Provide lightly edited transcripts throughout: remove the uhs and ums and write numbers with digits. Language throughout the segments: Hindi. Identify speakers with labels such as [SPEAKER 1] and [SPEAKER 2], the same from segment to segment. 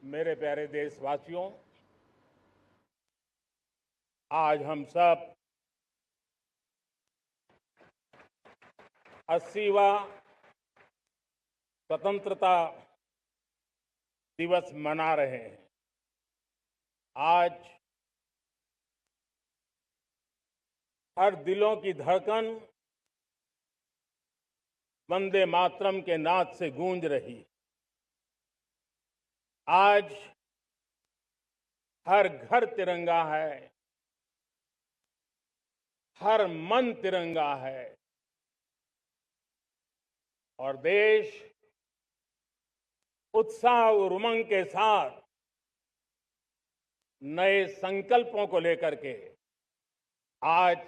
[SPEAKER 1] मेरे प्यारे देशवासियों, आज हम सब 80वां स्वतंत्रता दिवस मना रहे हैं। आज हर दिलों की धड़कन वंदे मातरम के नाद से गूंज रही। आज हर घर तिरंगा है, हर मन तिरंगा है और देश उत्साह और उमंग के साथ नए संकल्पों को लेकर के आज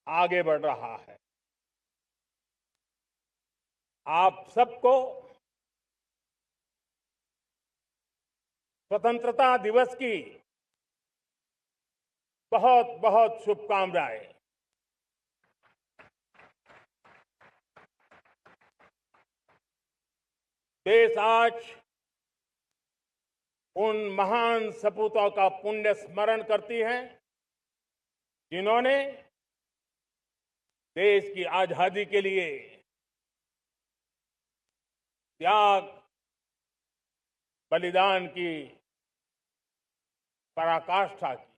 [SPEAKER 1] आगे बढ़ रहा है। आप सबको स्वतंत्रता दिवस की बहुत बहुत शुभकामनाएं। देश आज उन महान सपूतों का पुण्य स्मरण करती है जिन्होंने देश की आजादी के लिए त्याग बलिदान की पराकाष्ठा की।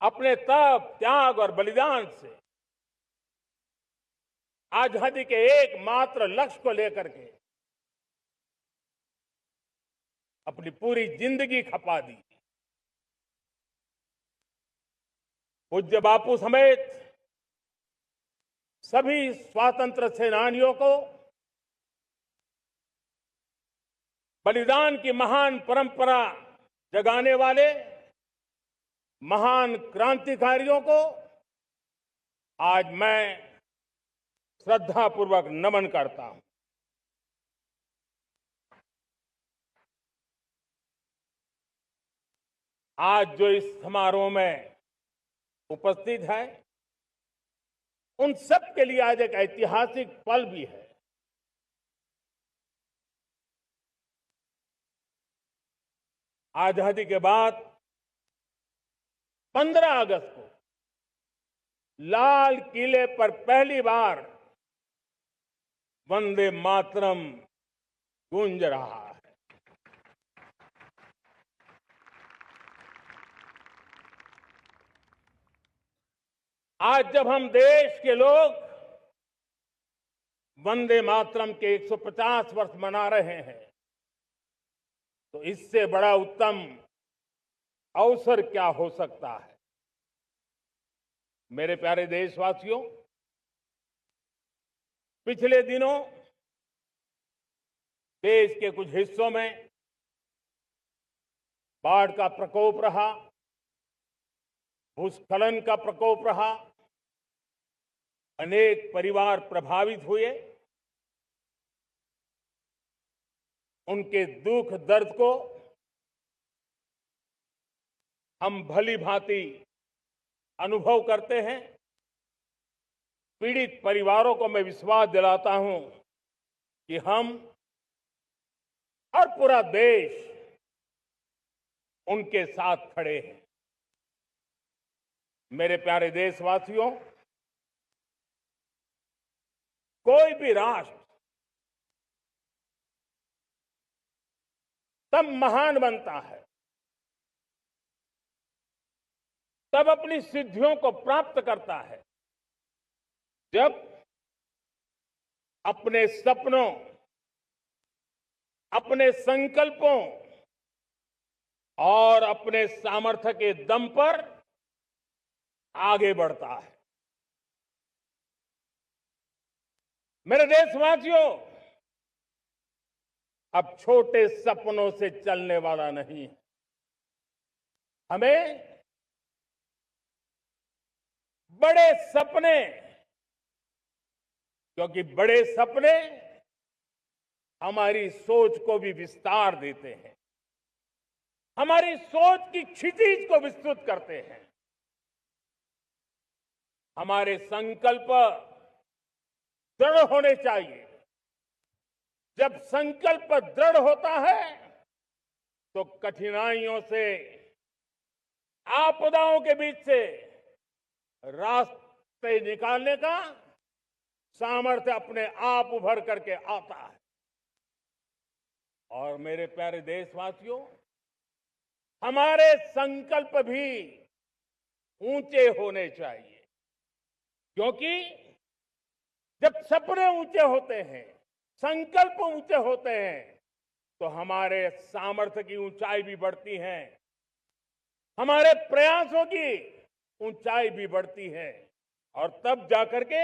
[SPEAKER 1] अपने तप, त्याग और बलिदान से आजादी के एकमात्र लक्ष्य को लेकर के अपनी पूरी जिंदगी खपा दी। पूज्य बापू समेत सभी स्वातंत्र्य सेनानियों को बलिदान की महान परंपरा जगाने वाले महान क्रांतिकारियों को आज मैं श्रद्धापूर्वक नमन करता हूं। आज जो इस समारोह में उपस्थित है उन सब के लिए आज एक ऐतिहासिक पल भी है। आजादी के बाद 15 अगस्त को लाल किले पर पहली बार वंदे मातरम गूंज रहा है। आज जब हम देश के लोग वंदे मातरम के 150 वर्ष मना रहे हैं तो इससे बड़ा उत्तम अवसर क्या हो सकता है। मेरे प्यारे देशवासियों, पिछले दिनों देश के कुछ हिस्सों में बाढ़ का प्रकोप रहा, भूस्खलन का प्रकोप रहा, अनेक परिवार प्रभावित हुए। उनके दुख दर्द को हम भली भांति अनुभव करते हैं। पीड़ित परिवारों को मैं विश्वास दिलाता हूं कि हम और पूरा देश उनके साथ खड़े हैं। मेरे प्यारे देशवासियों, कोई भी राष्ट्र तब महान बनता है, तब अपनी सिद्धियों को प्राप्त करता है जब अपने सपनों, अपने संकल्पों और अपने सामर्थ्य के दम पर आगे बढ़ता है। मेरे देशवासियों, अब छोटे सपनों से चलने वाला नहीं। हमें बड़े सपने, क्योंकि बड़े सपने हमारी सोच को भी विस्तार देते हैं, हमारी सोच की क्षितिज को विस्तृत करते हैं। हमारे संकल्प दृढ़ होने चाहिए, जब संकल्प दृढ़ होता है तो कठिनाइयों से, आपदाओं के बीच से रास्ते निकालने का सामर्थ्य अपने आप उभर करके आता है। और मेरे प्यारे देशवासियों, हमारे संकल्प भी ऊंचे होने चाहिए, क्योंकि जब सपने ऊंचे होते हैं, संकल्प ऊंचे होते हैं, तो हमारे सामर्थ्य की ऊंचाई भी बढ़ती है, हमारे प्रयासों की ऊंचाई भी बढ़ती है, और तब जाकर के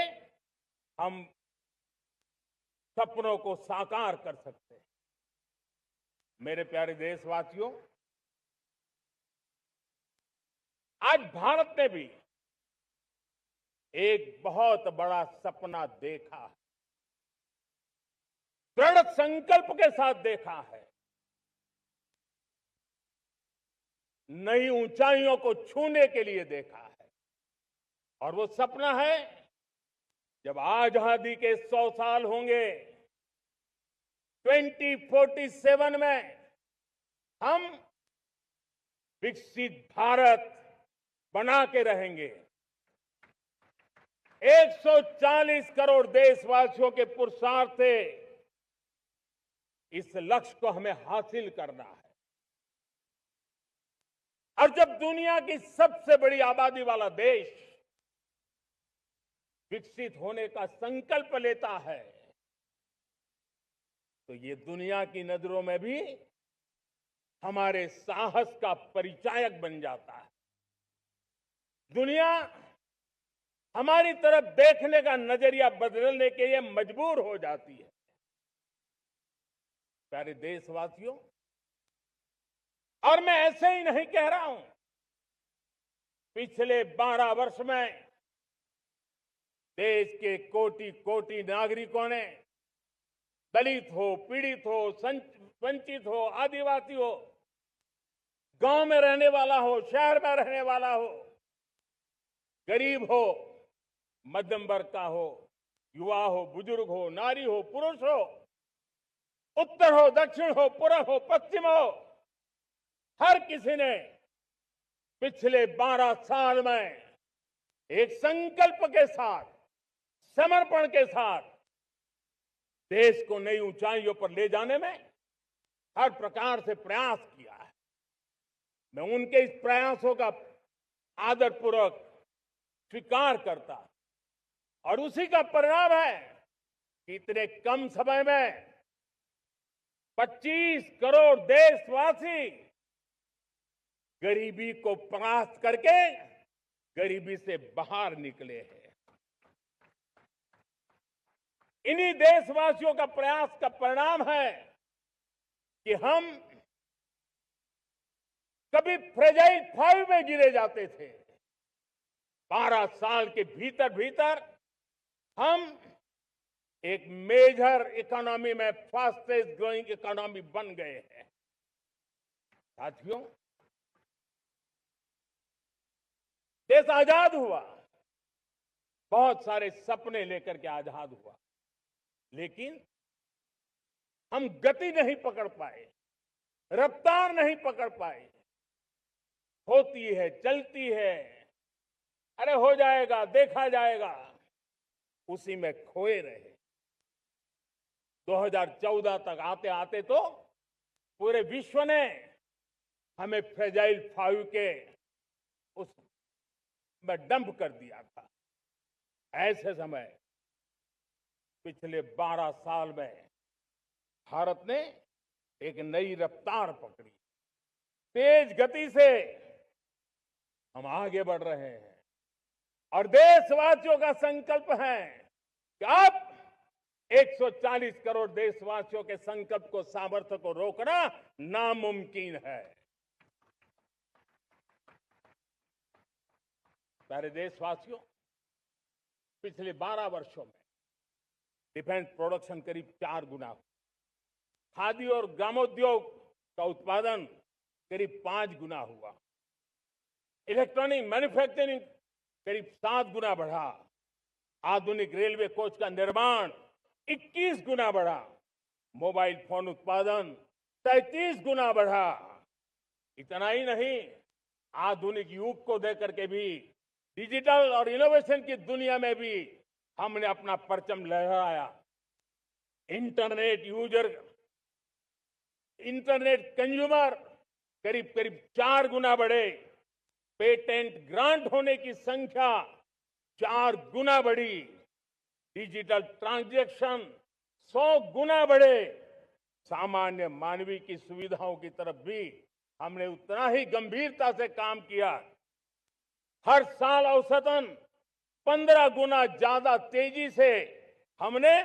[SPEAKER 1] हम सपनों को साकार कर सकते हैं। मेरे प्यारे देशवासियों, आज भारत ने भी एक बहुत बड़ा सपना देखा है, दृढ़ संकल्प के साथ देखा है। नई ऊंचाइयों को छूने के लिए देखा है, और वो सपना है जब आजादी के 100 साल होंगे, 2047 में हम विकसित भारत बना के रहेंगे। 140 करोड़ देशवासियों के पुरुषार्थ से इस लक्ष्य को हमें हासिल करना है। और जब दुनिया की सबसे बड़ी आबादी वाला देश विकसित होने का संकल्प लेता है, तो ये दुनिया की नजरों में भी हमारे साहस का परिचायक बन जाता है। दुनिया हमारी तरफ देखने का नजरिया बदलने के लिए मजबूर हो जाती है। प्यारे देशवासियों, और मैं ऐसे ही नहीं कह रहा हूं, पिछले 12 वर्ष में देश के कोटि कोटि नागरिकों ने, दलित हो, पीड़ित हो, वंचित हो, आदिवासी हो, गांव में रहने वाला हो, शहर में रहने वाला हो, गरीब हो, मध्यम वर्ग का हो, युवा हो, बुजुर्ग हो, नारी हो, पुरुष हो, उत्तर हो, दक्षिण हो, पूर्व हो, पश्चिम हो, हर किसी ने पिछले 12 साल में एक संकल्प के साथ, समर्पण के साथ देश को नई ऊंचाइयों पर ले जाने में हर प्रकार से प्रयास किया है। मैं उनके इस प्रयासों का आदरपूर्वक स्वीकार करता, और उसी का परिणाम है कि इतने कम समय में 25 करोड़ देशवासी गरीबी को परास्त करके गरीबी से बाहर निकले हैं। इन्हीं देशवासियों का प्रयास का परिणाम है कि हम कभी फ्रेजाइल 5 में गिरे जाते थे। 12 साल के भीतर भीतर हम एक मेजर इकोनॉमी में फास्टेस्ट ग्रोइंग इकोनॉमी बन गए हैं। साथियों, देश आजाद हुआ, बहुत सारे सपने लेकर के आजाद हुआ, लेकिन हम गति नहीं पकड़ पाए, रफ्तार नहीं पकड़ पाए। होती है, चलती है, अरे हो जाएगा, देखा जाएगा, उसी में खोए रहे। 2014 तक आते आते तो पूरे विश्व ने हमें फ्रेजाइल 5 के उस में डंप कर दिया था। ऐसे समय पिछले 12 साल में भारत ने एक नई रफ्तार पकड़ी, तेज गति से हम आगे बढ़ रहे हैं, और देशवासियों का संकल्प है कि अब 140 करोड़ देशवासियों के संकल्प को, सामर्थ्य को रोकना नामुमकिन है। प्यारे देशवासियों, पिछले 12 वर्षों में डिफेंस प्रोडक्शन करीब 4 गुना हुआ, खादी और ग्रामोद्योग का उत्पादन करीब 5 गुना हुआ, इलेक्ट्रॉनिक मैन्युफैक्चरिंग करीब 7 गुना बढ़ा, आधुनिक रेलवे कोच का निर्माण 21 गुना बढ़ा, मोबाइल फोन उत्पादन 33 गुना बढ़ा। इतना ही नहीं, आधुनिक युग को देकर के भी डिजिटल और इनोवेशन की दुनिया में भी हमने अपना परचम लहराया। इंटरनेट कंज्यूमर करीब करीब 4 गुना बढ़े। पेटेंट ग्रांट होने की संख्या 4 गुना बढ़ी। डिजिटल ट्रांजैक्शन 100 गुना बढ़े। सामान्य मानवीय की सुविधाओं की तरफ भी हमने उतना ही गंभीरता से काम किया। हर साल औसतन 15 गुना ज्यादा तेजी से हमने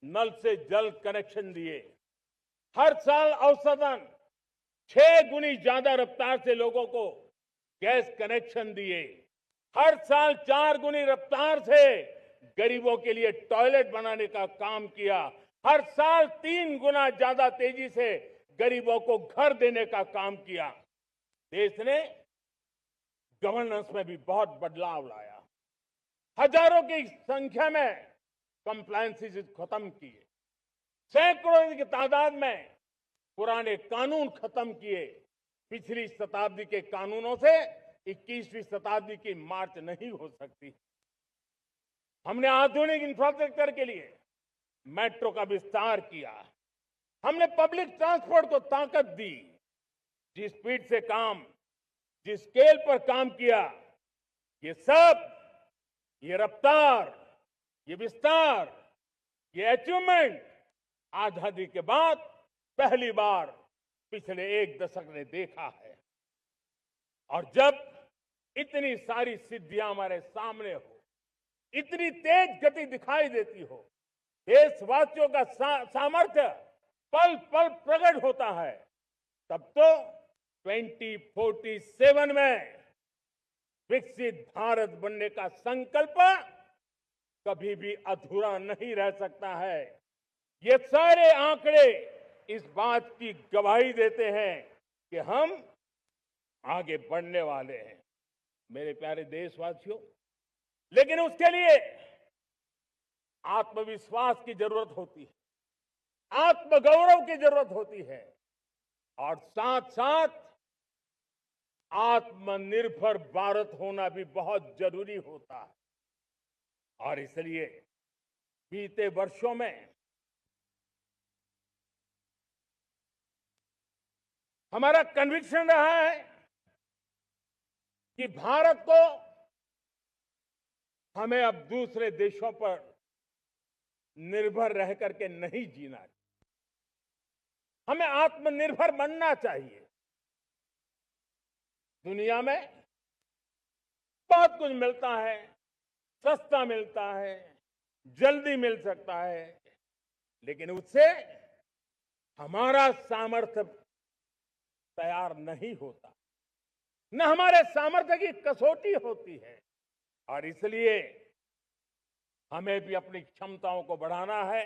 [SPEAKER 1] नल से जल कनेक्शन दिए। हर साल औसतन 6 गुनी ज्यादा रफ्तार से लोगों को गैस कनेक्शन दिए। हर साल 4 गुनी रफ्तार से गरीबों के लिए टॉयलेट बनाने का काम किया। हर साल 3 गुना ज्यादा तेजी से गरीबों को घर देने का काम किया। देश ने गवर्नेंस में भी बहुत बदलाव लाया। हजारों की संख्या में कंप्लायंसेस खत्म किए। सैकड़ों की तादाद में पुराने कानून खत्म किए। पिछली शताब्दी के कानूनों से 21वीं शताब्दी की मार्च नहीं हो सकती। हमने आधुनिक इंफ्रास्ट्रक्चर के लिए मेट्रो का विस्तार किया। हमने पब्लिक ट्रांसपोर्ट को ताकत दी। जिस स्पीड से काम, जिस स्केल पर काम किया, ये सब, ये रफ्तार, ये विस्तार, ये अचीवमेंट आजादी के बाद पहली बार पिछले 1 दशक ने देखा है। और जब इतनी सारी सिद्धियां हमारे सामने हो, इतनी तेज गति दिखाई देती हो, देशवासियों का सामर्थ्य पल पल प्रकट होता है, तब तो 2047 में विकसित भारत बनने का संकल्प कभी भी अधूरा नहीं रह सकता है। ये सारे आंकड़े इस बात की गवाही देते हैं कि हम आगे बढ़ने वाले हैं, मेरे प्यारे देशवासियों। लेकिन उसके लिए आत्मविश्वास की जरूरत होती है, आत्मगौरव की जरूरत होती है, और साथ साथ आत्मनिर्भर भारत होना भी बहुत जरूरी होता है। और इसलिए बीते वर्षों में हमारा कन्विक्शन रहा है कि भारत को हमें अब दूसरे देशों पर निर्भर रह करके नहीं जीना चाहिए। हमें आत्मनिर्भर बनना चाहिए। दुनिया में बहुत कुछ मिलता है, सस्ता मिलता है, जल्दी मिल सकता है, लेकिन उससे हमारा सामर्थ्य तैयार नहीं होता, न हमारे सामर्थ्य की कसौटी होती है। और इसलिए हमें भी अपनी क्षमताओं को बढ़ाना है।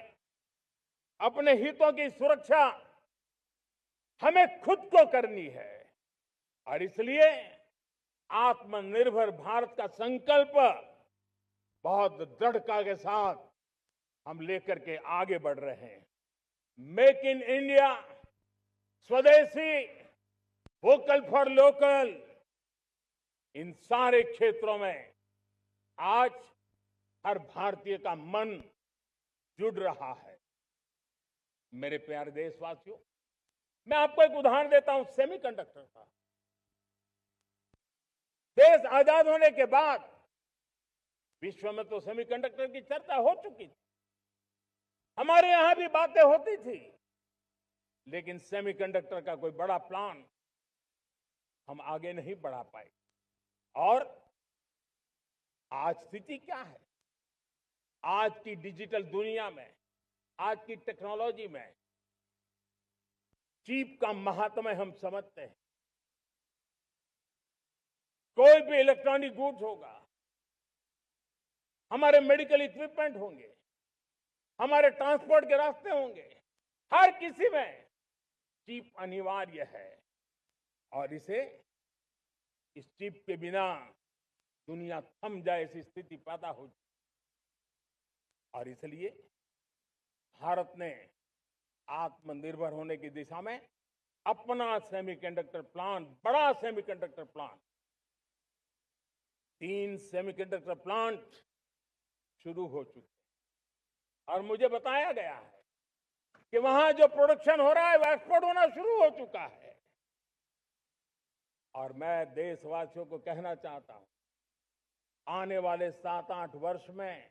[SPEAKER 1] अपने हितों की सुरक्षा हमें खुद को करनी है। और इसलिए आत्मनिर्भर भारत का संकल्प बहुत दृढ़ता के साथ हम लेकर के आगे बढ़ रहे हैं। मेक इन इंडिया, स्वदेशी, वोकल फॉर लोकल, इन सारे क्षेत्रों में आज हर भारतीय का मन जुड़ रहा है। मेरे प्यारे देशवासियों, मैं आपको एक उदाहरण देता हूं सेमीकंडक्टर का। देश आजाद होने के बाद विश्व में तो सेमीकंडक्टर की चर्चा हो चुकी थी, हमारे यहां भी बातें होती थी, लेकिन सेमीकंडक्टर का कोई बड़ा प्लान हम आगे नहीं बढ़ा पाए। और आज स्थिति क्या है? आज की डिजिटल दुनिया में, आज की टेक्नोलॉजी में चिप का महात्म्य हम समझते हैं। कोई भी इलेक्ट्रॉनिक गुड्स होगा, हमारे मेडिकल इक्विपमेंट होंगे, हमारे ट्रांसपोर्ट के रास्ते होंगे, हर किसी में चिप अनिवार्य है। और इस चिप के बिना दुनिया थम जाए ऐसी स्थिति पैदा हो। और इसलिए भारत ने आत्मनिर्भर होने की दिशा में अपना सेमीकंडक्टर प्लांट, बड़ा सेमीकंडक्टर प्लांट, 3 सेमीकंडक्टर प्लांट शुरू हो चुके हैं और मुझे बताया गया है कि वहां जो प्रोडक्शन हो रहा है वो एक्सपोर्ट होना शुरू हो चुका है। और मैं देशवासियों को कहना चाहता हूं, आने वाले 7-8 वर्ष में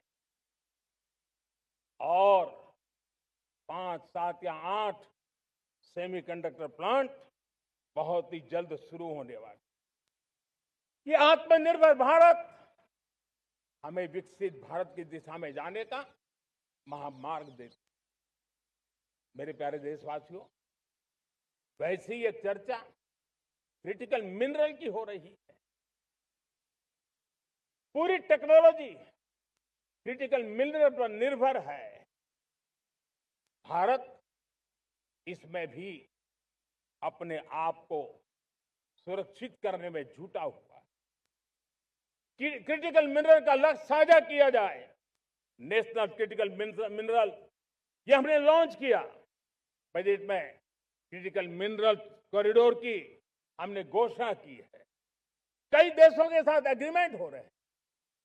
[SPEAKER 1] और 5, 7 या 8 सेमीकंडक्टर प्लांट बहुत ही जल्द शुरू होने वाले। ये आत्मनिर्भर भारत हमें विकसित भारत की दिशा में जाने का महामार्ग देती। मेरे प्यारे देशवासियों, वैसी ये चर्चा क्रिटिकल मिनरल की हो रही है। पूरी टेक्नोलॉजी क्रिटिकल मिनरल पर निर्भर है। भारत इसमें भी अपने आप को सुरक्षित करने में जुटा हुआ है। क्रिटिकल मिनरल का लक्ष्य साझा किया जाए। नेशनल क्रिटिकल मिनरल ये हमने लॉन्च किया। बजट में क्रिटिकल मिनरल कॉरिडोर की हमने घोषणा की है। कई देशों के साथ एग्रीमेंट हो रहे हैं।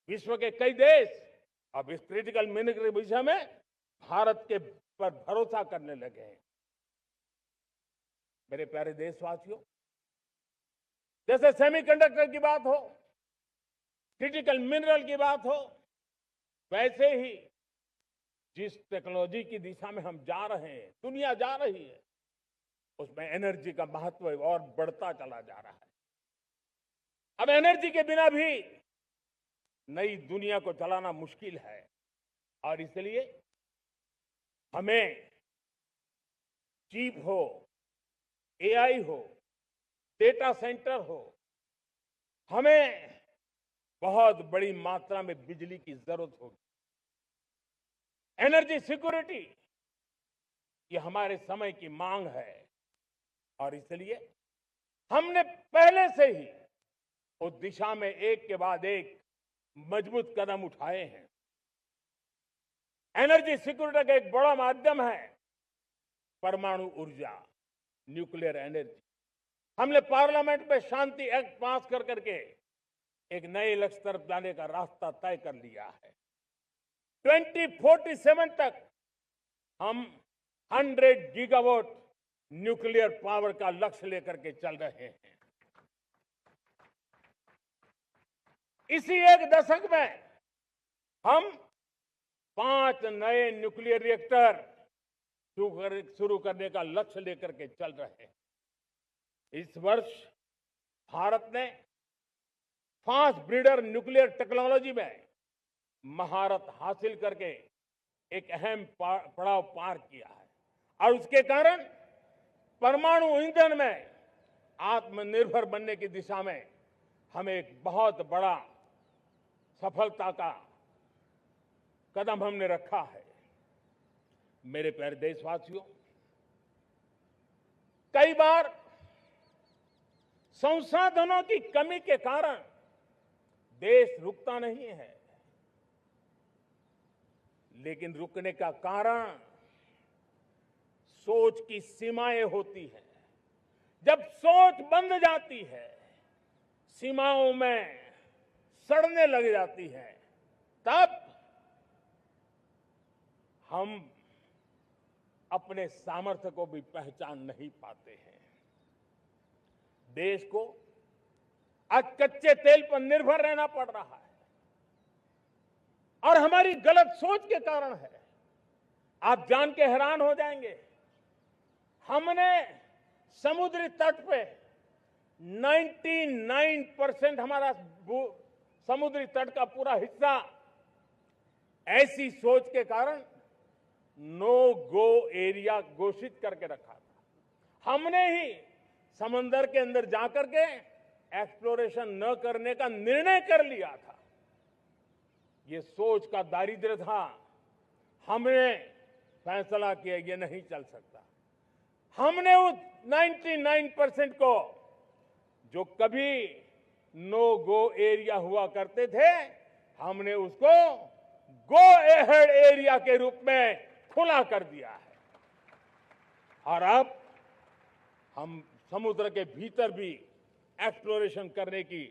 [SPEAKER 1] विश्व के कई देश अब इस क्रिटिकल मिनरल के विषय में भारत के पर भरोसा करने लगे हैं। मेरे प्यारे देशवासियों, जैसे सेमीकंडक्टर की बात हो, क्रिटिकल मिनरल की बात हो, वैसे ही जिस टेक्नोलॉजी की दिशा में हम जा रहे हैं, दुनिया जा रही है, उसमें एनर्जी का महत्व और बढ़ता चला जा रहा है। अब एनर्जी के बिना भी नई दुनिया को चलाना मुश्किल है और इसलिए हमें चिप हो, एआई हो, डेटा सेंटर हो, हमें बहुत बड़ी मात्रा में बिजली की जरूरत होगी। एनर्जी सिक्योरिटी ये हमारे समय की मांग है और इसलिए हमने पहले से ही उस दिशा में एक के बाद एक मजबूत कदम उठाए हैं। एनर्जी सिक्योरिटी का एक बड़ा माध्यम है परमाणु ऊर्जा, न्यूक्लियर एनर्जी। हमने पार्लियामेंट में शांति एक्ट पास कर करके एक नए लक्ष्य तरफ जाने का रास्ता तय कर लिया है। 2047 तक हम 100 गीगावाट न्यूक्लियर पावर का लक्ष्य लेकर के चल रहे हैं। इसी एक दशक में हम 5 नए न्यूक्लियर रिएक्टर शुरू करने का लक्ष्य लेकर के चल रहे हैं। इस वर्ष भारत ने फास्ट ब्रीडर न्यूक्लियर टेक्नोलॉजी में महारत हासिल करके एक अहम पड़ाव पार किया है और उसके कारण परमाणु ईंधन में आत्मनिर्भर बनने की दिशा में हमें एक बहुत बड़ा सफलता का कदम हमने रखा है। मेरे प्यारे देशवासियों, कई बार संसाधनों की कमी के कारण देश रुकता नहीं है, लेकिन रुकने का कारण सोच की सीमाएं होती हैं। जब सोच बंध जाती है, सीमाओं में सड़ने लग जाती है, तब हम अपने सामर्थ्य को भी पहचान नहीं पाते हैं। देश को आज कच्चे तेल पर निर्भर रहना पड़ रहा है और हमारी गलत सोच के कारण है। आप जान के हैरान हो जाएंगे, हमने समुद्री तट पे 99% हमारा समुद्री तट का पूरा हिस्सा ऐसी सोच के कारण नो गो एरिया घोषित करके रखा था। हमने ही समंदर के अंदर जाकर के एक्सप्लोरेशन न करने का निर्णय कर लिया था। ये सोच का दारिद्र्य था। हमने फैसला किया ये नहीं चल सकता। हमने उस 99% को, जो कभी नो गो एरिया हुआ करते थे, हमने उसको गो एहेड एरिया के रूप में खुला कर दिया है। और अब हम समुद्र के भीतर भी एक्सप्लोरेशन करने की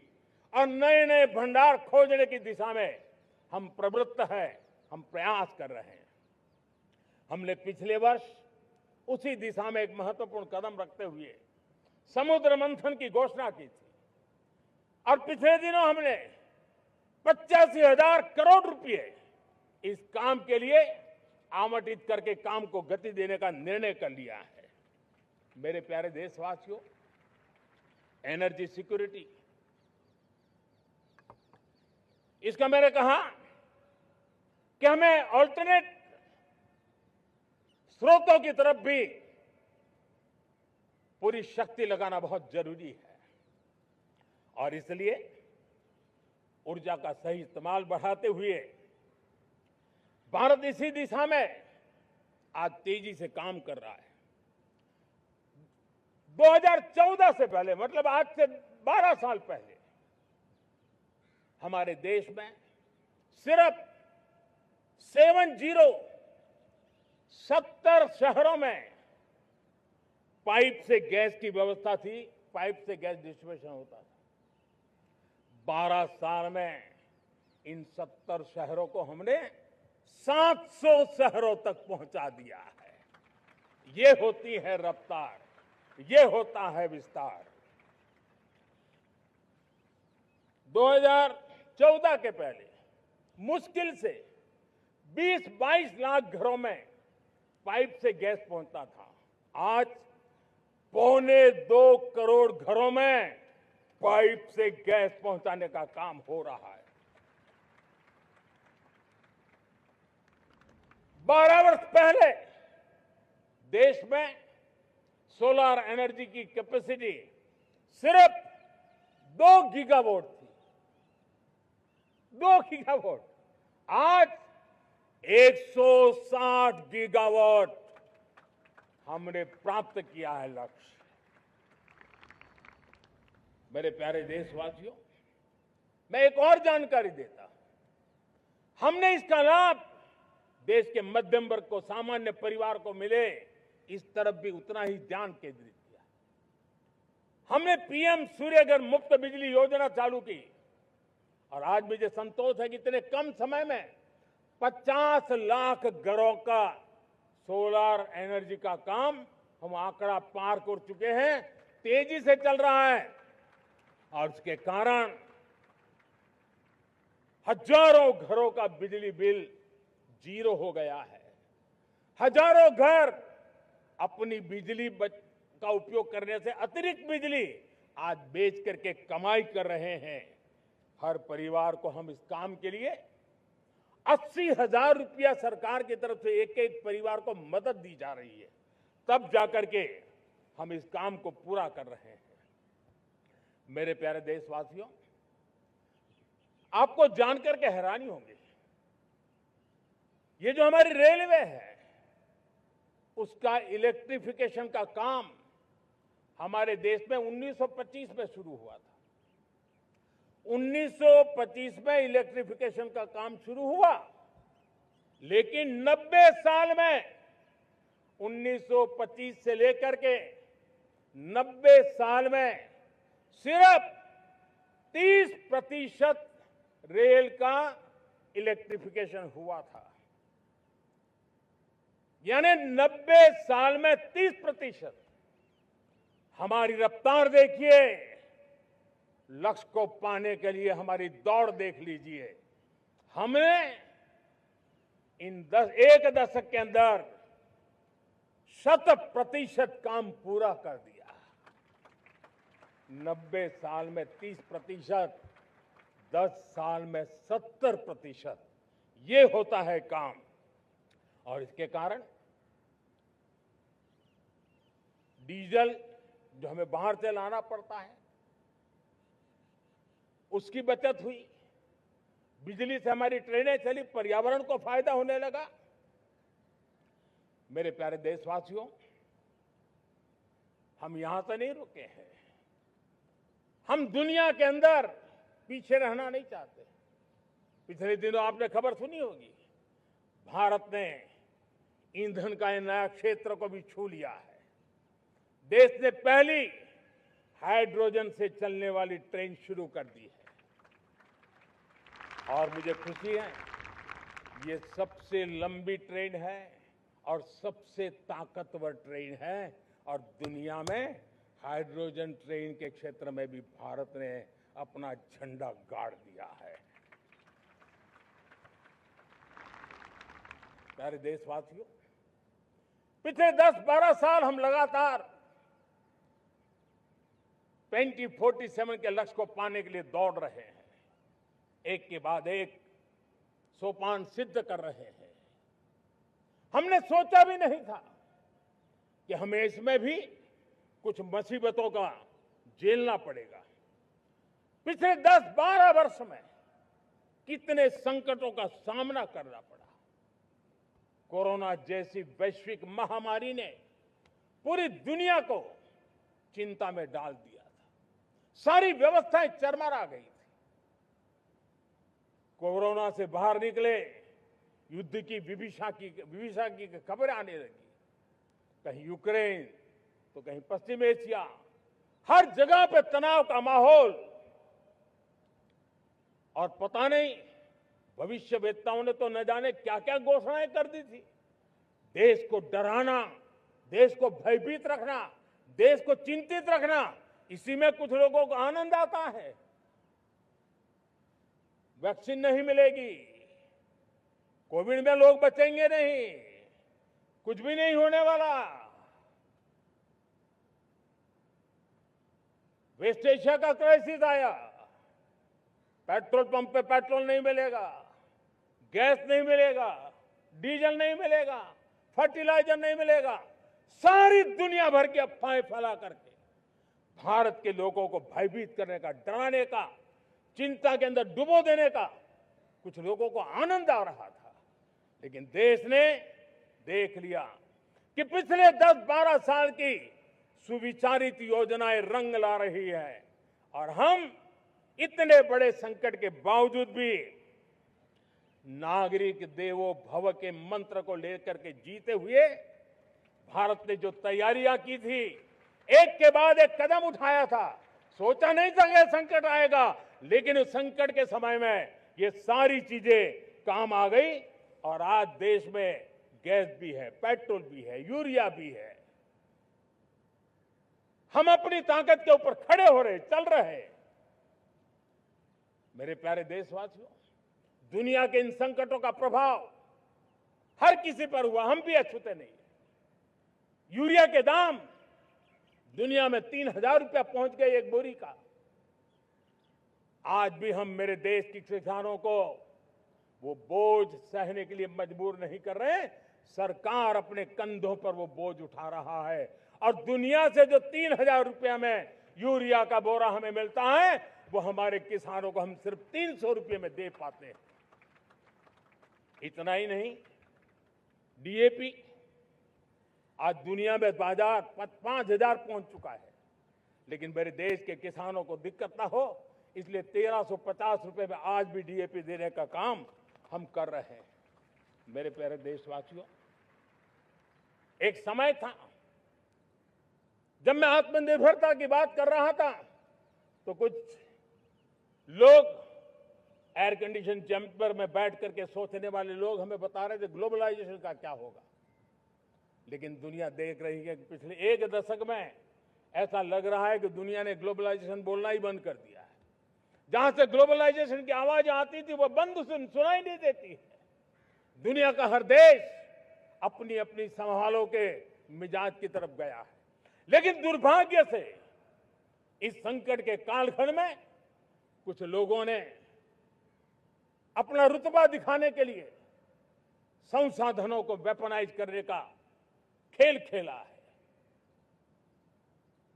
[SPEAKER 1] और नए नए भंडार खोजने की दिशा में हम प्रवृत्त हैं, हम प्रयास कर रहे हैं। हमने पिछले वर्ष उसी दिशा में एक महत्वपूर्ण कदम रखते हुए समुद्र मंथन की घोषणा की थी और पिछले दिनों हमने 85,000 करोड़ रुपए इस काम के लिए आवंटित करके काम को गति देने का निर्णय कर लिया है। मेरे प्यारे देशवासियों, एनर्जी सिक्योरिटी, इसका मैंने कहा कि हमें ऑल्टरनेट स्रोतों की तरफ भी पूरी शक्ति लगाना बहुत जरूरी है और इसलिए ऊर्जा का सही इस्तेमाल बढ़ाते हुए भारत इसी दिशा में आज तेजी से काम कर रहा है। 2014 से पहले, मतलब आज से 12 साल पहले, हमारे देश में सिर्फ 70 शहरों में पाइप से गैस की व्यवस्था थी, पाइप से गैस डिस्ट्रीब्यूशन होता था। 12 साल में इन 70 शहरों को हमने 700 शहरों तक पहुंचा दिया है। ये होती है रफ्तार, ये होता है विस्तार। 2014 के पहले मुश्किल से 20-22 लाख घरों में पाइप से गैस पहुंचता था। आज 1.25 करोड़ घरों में पाइप से गैस पहुंचाने का काम हो रहा है। 12 वर्ष पहले देश में सोलर एनर्जी की कैपेसिटी सिर्फ 2 गीगावाट थी। 2 गीगावाट, आज 160 गीगावाट हमने प्राप्त किया है लक्ष्य। मेरे प्यारे देशवासियों, मैं एक और जानकारी देता हूं। हमने इसका लाभ देश के मध्यम वर्ग को, सामान्य परिवार को मिले, इस तरफ भी उतना ही ध्यान केंद्रित किया। हमने पीएम सूर्यघर मुफ्त बिजली योजना चालू की और आज मुझे संतोष है कि इतने कम समय में 50 लाख घरों का सोलर एनर्जी का काम हम आंकड़ा पार कर चुके हैं। तेजी से चल रहा है और उसके कारण हजारों घरों का बिजली बिल 0 हो गया है। हजारों घर अपनी बिजली का उपयोग करने से अतिरिक्त बिजली आज बेच करके कमाई कर रहे हैं। हर परिवार को हम इस काम के लिए 80,000 रुपया सरकार की तरफ से एक एक परिवार को मदद दी जा रही है, तब जाकर के हम इस काम को पूरा कर रहे हैं। मेरे प्यारे देशवासियों, आपको जानकर के हैरानी होगी, ये जो हमारी रेलवे है उसका इलेक्ट्रिफिकेशन का काम हमारे देश में 1925 में शुरू हुआ था। 1925 में इलेक्ट्रिफिकेशन का काम शुरू हुआ, लेकिन 90 साल में 1925 से लेकर के 90 साल में सिर्फ 30% रेल का इलेक्ट्रिफिकेशन हुआ था। यानी 90 साल में 30%। हमारी रफ्तार देखिए, लक्ष्य को पाने के लिए हमारी दौड़ देख लीजिए। हमने एक दशक के अंदर 100% काम पूरा कर दिया। 90 साल में 30%, 10 साल में 70%, ये होता है काम। और इसके कारण डीजल जो हमें बाहर से लाना पड़ता है उसकी बचत हुई, बिजली से हमारी ट्रेनें चली, पर्यावरण को फायदा होने लगा। मेरे प्यारे देशवासियों, हम यहां से नहीं रुके हैं, हम दुनिया के अंदर पीछे रहना नहीं चाहते। पिछले दिनों आपने खबर सुनी होगी, भारत ने ईंधन का नया क्षेत्र को भी छू लिया है। देश ने पहली हाइड्रोजन से चलने वाली ट्रेन शुरू कर दी है और मुझे खुशी है ये सबसे लंबी ट्रेन है और सबसे ताकतवर ट्रेन है और दुनिया में हाइड्रोजन ट्रेन के क्षेत्र में भी भारत ने अपना झंडा गाड़ दिया है। प्यारे देशवासियों, पिछले 10-12 साल हम लगातार 2047 के लक्ष्य को पाने के लिए दौड़ रहे हैं, एक के बाद एक सोपान सिद्ध कर रहे हैं। हमने सोचा भी नहीं था कि हमें इसमें भी कुछ मुसीबतों का झेलना पड़ेगा। पिछले 10-12 वर्ष में कितने संकटों का सामना करना पड़ा। कोरोना जैसी वैश्विक महामारी ने पूरी दुनिया को चिंता में डाल दिया था, सारी व्यवस्थाएं चरमरा गई थी। कोरोना से बाहर निकले, युद्ध की विभीषा की खबरें आने लगी, कहीं यूक्रेन तो कहीं पश्चिम एशिया, हर जगह पे तनाव का माहौल। और पता नहीं भविष्यवेत्ताओं ने तो न जाने क्या क्या घोषणाएं कर दी थी। देश को डराना, देश को भयभीत रखना, देश को चिंतित रखना, इसी में कुछ लोगों को आनंद आता है। वैक्सीन नहीं मिलेगी, कोविड में लोग बचेंगे नहीं, कुछ भी नहीं होने वाला। वेस्ट एशिया का क्राइसिस आया, पेट्रोल पंप पे पेट्रोल नहीं मिलेगा, गैस नहीं मिलेगा, डीजल नहीं मिलेगा, फर्टिलाइजर नहीं मिलेगा। सारी दुनिया भर की अफवाहें फैला करके भारत के लोगों को भयभीत करने का, डराने का, चिंता के अंदर डुबो देने का कुछ लोगों को आनंद आ रहा था। लेकिन देश ने देख लिया कि पिछले 10-12 साल की सुविचारित योजनाएं रंग ला रही है और हम इतने बड़े संकट के बावजूद भी नागरिक देवो भव के मंत्र को लेकर के जीते हुए भारत ने जो तैयारियां की थी, एक के बाद एक कदम उठाया था। सोचा नहीं था कि संकट आएगा, लेकिन उस संकट के समय में ये सारी चीजें काम आ गई और आज देश में गैस भी है, पेट्रोल भी है, यूरिया भी है। हम अपनी ताकत के ऊपर खड़े हो रहे, चल रहे। मेरे प्यारे देशवासियों, दुनिया के इन संकटों का प्रभाव हर किसी पर हुआ, हम भी अछूते नहीं। यूरिया के दाम दुनिया में 3,000 रुपया पहुंच गए एक बोरी का। आज भी हम मेरे देश के किसानों को वो बोझ सहने के लिए मजबूर नहीं कर रहे। सरकार अपने कंधों पर वो बोझ उठा रहा है और दुनिया से जो 3,000 रुपया में यूरिया का बोरा हमें मिलता है, वो हमारे किसानों को हम सिर्फ 300 रुपये में दे पाते हैं। इतना ही नहीं, डीएपी आज दुनिया में बाजार 5,000 पहुंच चुका है, लेकिन मेरे देश के किसानों को दिक्कत ना हो इसलिए 1,350 रुपये में आज भी डीएपी देने का काम हम कर रहे हैं। मेरे प्यारे देशवासियों, एक समय था जब मैं आत्मनिर्भरता की बात कर रहा था तो कुछ लोग एयर कंडीशन चैम्बर में बैठ करके सोचने वाले लोग हमें बता रहे थे ग्लोबलाइजेशन का क्या होगा। लेकिन दुनिया देख रही है कि पिछले एक दशक में ऐसा लग रहा है कि दुनिया ने ग्लोबलाइजेशन बोलना ही बंद कर दिया है। जहां से ग्लोबलाइजेशन की आवाज आती थी वो बंद सुनाई नहीं देती है। दुनिया का हर देश अपनी अपनी संभालों के मिजाज की तरफ गया है। लेकिन दुर्भाग्य से इस संकट के कालखंड में कुछ लोगों ने अपना रुतबा दिखाने के लिए संसाधनों को वेपनाइज करने का खेल खेला है।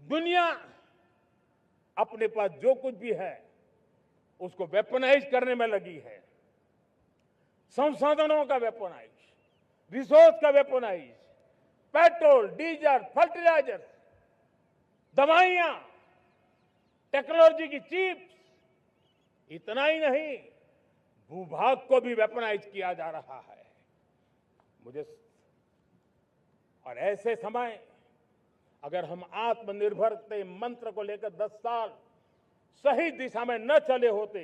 [SPEAKER 1] दुनिया अपने पास जो कुछ भी है उसको वेपनाइज करने में लगी है। संसाधनों का वेपनाइज, रिसोर्स का वेपनाइज, पेट्रोल, डीजल, फर्टिलाइजर, दवाइयां, टेक्नोलॉजी की चिप्स, इतना ही नहीं भूभाग को भी वेपनाइज किया जा रहा है। मुझे और ऐसे समय अगर हम आत्मनिर्भरता मंत्र को लेकर 10 साल सही दिशा में न चले होते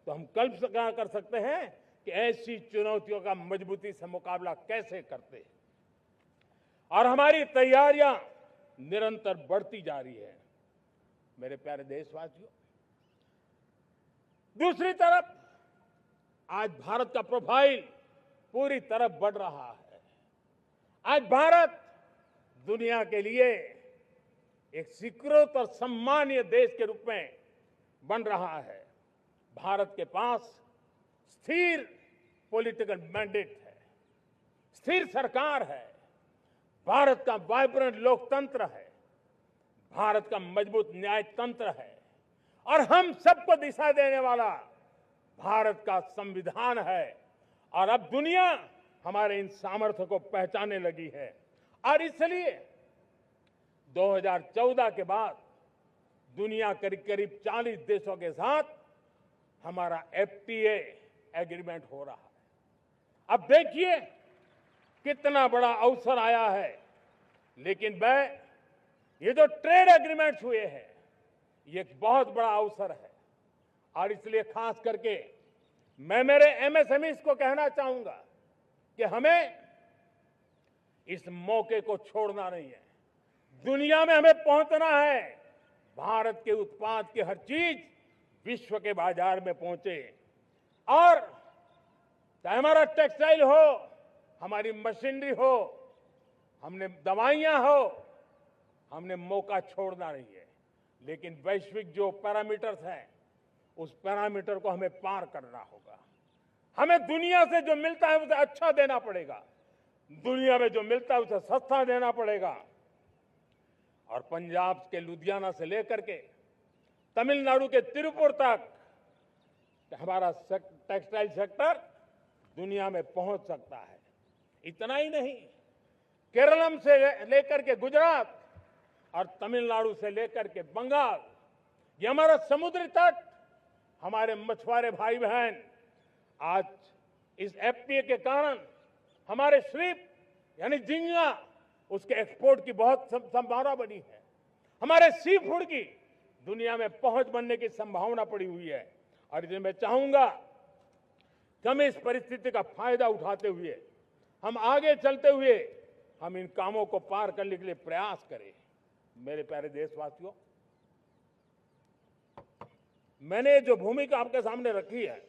[SPEAKER 1] तो हम कल्पना कर सकते हैं कि ऐसी चुनौतियों का मजबूती से मुकाबला कैसे करते। और हमारी तैयारियां निरंतर बढ़ती जा रही है। मेरे प्यारे देशवासियों, दूसरी तरफ आज भारत का प्रोफाइल पूरी तरफ बढ़ रहा है। आज भारत दुनिया के लिए एक स्वीकृत और सम्मानीय देश के रूप में बन रहा है। भारत के पास स्थिर पॉलिटिकल मैंडेट है, स्थिर सरकार है, भारत का वाइब्रेंट लोकतंत्र है, भारत का मजबूत न्याय तंत्र है और हम सबको दिशा देने वाला भारत का संविधान है। और अब दुनिया हमारे इन सामर्थ्य को पहचानने लगी है और इसलिए 2014 के बाद दुनिया करीब करीब 40 देशों के साथ हमारा एफटीए एग्रीमेंट हो रहा है। अब देखिए कितना बड़ा अवसर आया है। लेकिन ये जो ट्रेड एग्रीमेंट्स हुए हैं ये एक बहुत बड़ा अवसर है और इसलिए खास करके मैं मेरे एमएसएमईज को कहना चाहूंगा कि हमें इस मौके को छोड़ना नहीं है। दुनिया में हमें पहुंचना है। भारत के उत्पाद की हर चीज विश्व के बाजार में पहुंचे और चाहे हमारा टेक्सटाइल हो, हमारी मशीनरी हो, हमने दवाइयां हो, हमने मौका छोड़ना नहीं है। लेकिन वैश्विक जो पैरामीटर्स हैं उस पैरामीटर को हमें पार करना होगा। हमें दुनिया से जो मिलता है उसे अच्छा देना पड़ेगा, दुनिया में जो मिलता है उसे सस्ता देना पड़ेगा। और पंजाब के लुधियाना से लेकर के तमिलनाडु के तिरुपुर तक हमारा टेक्सटाइल सेक्टर दुनिया में पहुंच सकता है। इतना ही नहीं, केरलम से लेकर के गुजरात और तमिलनाडु से लेकर के बंगाल, ये हमारा समुद्री तट, हमारे मछुआरे भाई बहन आज इस एफटीए के कारण हमारे श्रिप यानी झींगा उसके एक्सपोर्ट की बहुत संभावना बनी है। हमारे सी फूड की दुनिया में पहुंच बनने की संभावना पड़ी हुई है। और इसलिए मैं चाहूंगा कि हम इस परिस्थिति का फायदा उठाते हुए, हम आगे चलते हुए हम इन कामों को पार करने के लिए प्रयास करें। मेरे प्यारे देशवासियों, मैंने जो भूमिका आपके सामने रखी है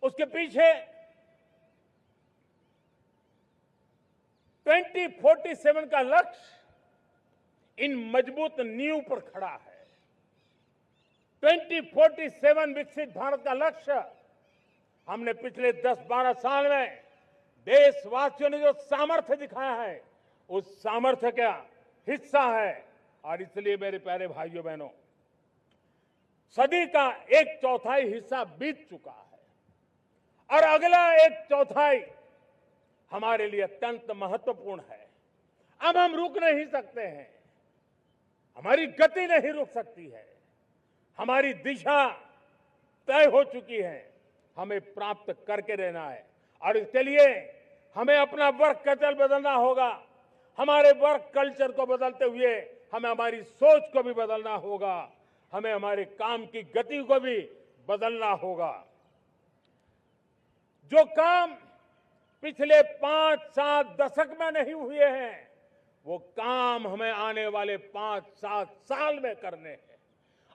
[SPEAKER 1] उसके पीछे 2047 का लक्ष्य इन मजबूत नींव पर खड़ा है। 2047 विकसित भारत का लक्ष्य हमने पिछले 10-12 साल में देशवासियों ने जो सामर्थ्य दिखाया है उस सामर्थ्य का हिस्सा है। और इसलिए मेरे प्यारे भाइयों बहनों, सदी का 1/4 हिस्सा बीत चुका है और अगला 1/4 हमारे लिए अत्यंत महत्वपूर्ण है। अब हम रुक नहीं सकते हैं, हमारी गति नहीं रुक सकती है, हमारी दिशा तय हो चुकी है, हमें प्राप्त करके रहना है। और इसके लिए हमें अपना वर्क कल्चर बदलना होगा। हमारे वर्क कल्चर को बदलते हुए हमें हमारी सोच को भी बदलना होगा, हमें हमारे काम की गति को भी बदलना होगा। जो काम पिछले 5-7 दशक में नहीं हुए हैं वो काम हमें आने वाले 5-7 साल में करने हैं।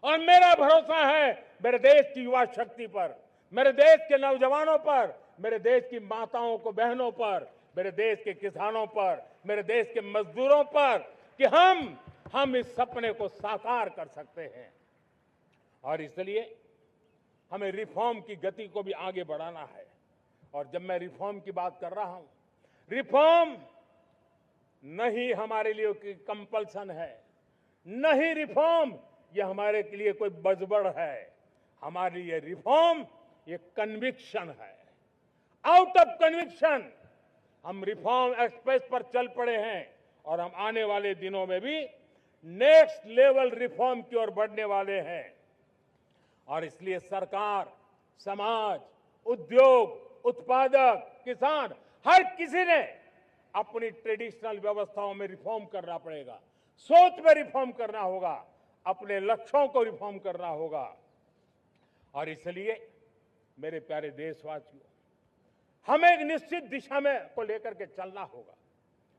[SPEAKER 1] और मेरा भरोसा है मेरे देश की युवा शक्ति पर, मेरे देश के नौजवानों पर, मेरे देश की माताओं को बहनों पर, मेरे देश के किसानों पर, मेरे देश के मजदूरों पर कि हम इस सपने को साकार कर सकते हैं। और इसलिए हमें रिफॉर्म की गति को भी आगे बढ़ाना है। और जब मैं रिफॉर्म की बात कर रहा हूं, रिफॉर्म नहीं हमारे लिए कोई कंपल्सन है, नहीं रिफॉर्म ये हमारे के लिए कोई बजबड़ है। हमारे लिए रिफॉर्म ये कन्विक्शन है। आउट ऑफ कन्विक्शन हम रिफॉर्म एक्सप्रेस पर चल पड़े हैं और हम आने वाले दिनों में भी नेक्स्ट लेवल रिफॉर्म की ओर बढ़ने वाले हैं। और इसलिए सरकार, समाज, उद्योग, उत्पादक, किसान, हर किसी ने अपनी ट्रेडिशनल व्यवस्थाओं में रिफॉर्म करना पड़ेगा, सोच में रिफॉर्म करना होगा, अपने लक्ष्यों को रिफॉर्म करना होगा। और इसलिए मेरे प्यारे देशवासियों, हमें एक निश्चित दिशा में को लेकर के चलना होगा।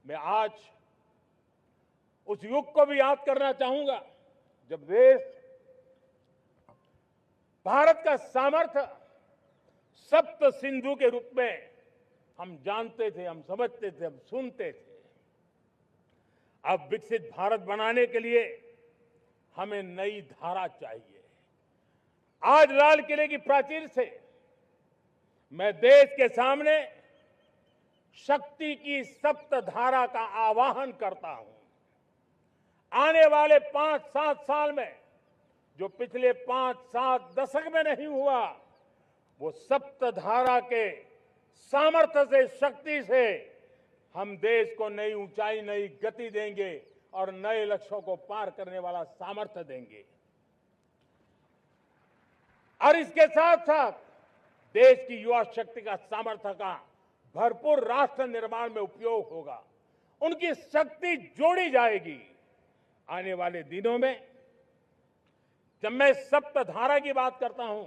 [SPEAKER 1] मैं आज उस युग को भी याद करना चाहूंगा जब देश भारत का सामर्थ्य सप्त सिंधु के रूप में हम जानते थे, हम समझते थे, हम सुनते थे। अब विकसित भारत बनाने के लिए हमें नई धारा चाहिए। आज लाल किले की प्राचीर से मैं देश के सामने शक्ति की सप्त धारा का आवाहन करता हूं। आने वाले 5-7 साल में जो पिछले 5-7 दशक में नहीं हुआ, वो सप्त धारा के सामर्थ्य से, शक्ति से हम देश को नई ऊंचाई, नई गति देंगे और नए लक्ष्यों को पार करने वाला सामर्थ्य देंगे। और इसके साथ साथ देश की युवा शक्ति का सामर्थ्य का भरपूर राष्ट्र निर्माण में उपयोग होगा। उनकी शक्ति जोड़ी जाएगी। आने वाले दिनों में जब मैं सप्तधारा की बात करता हूं,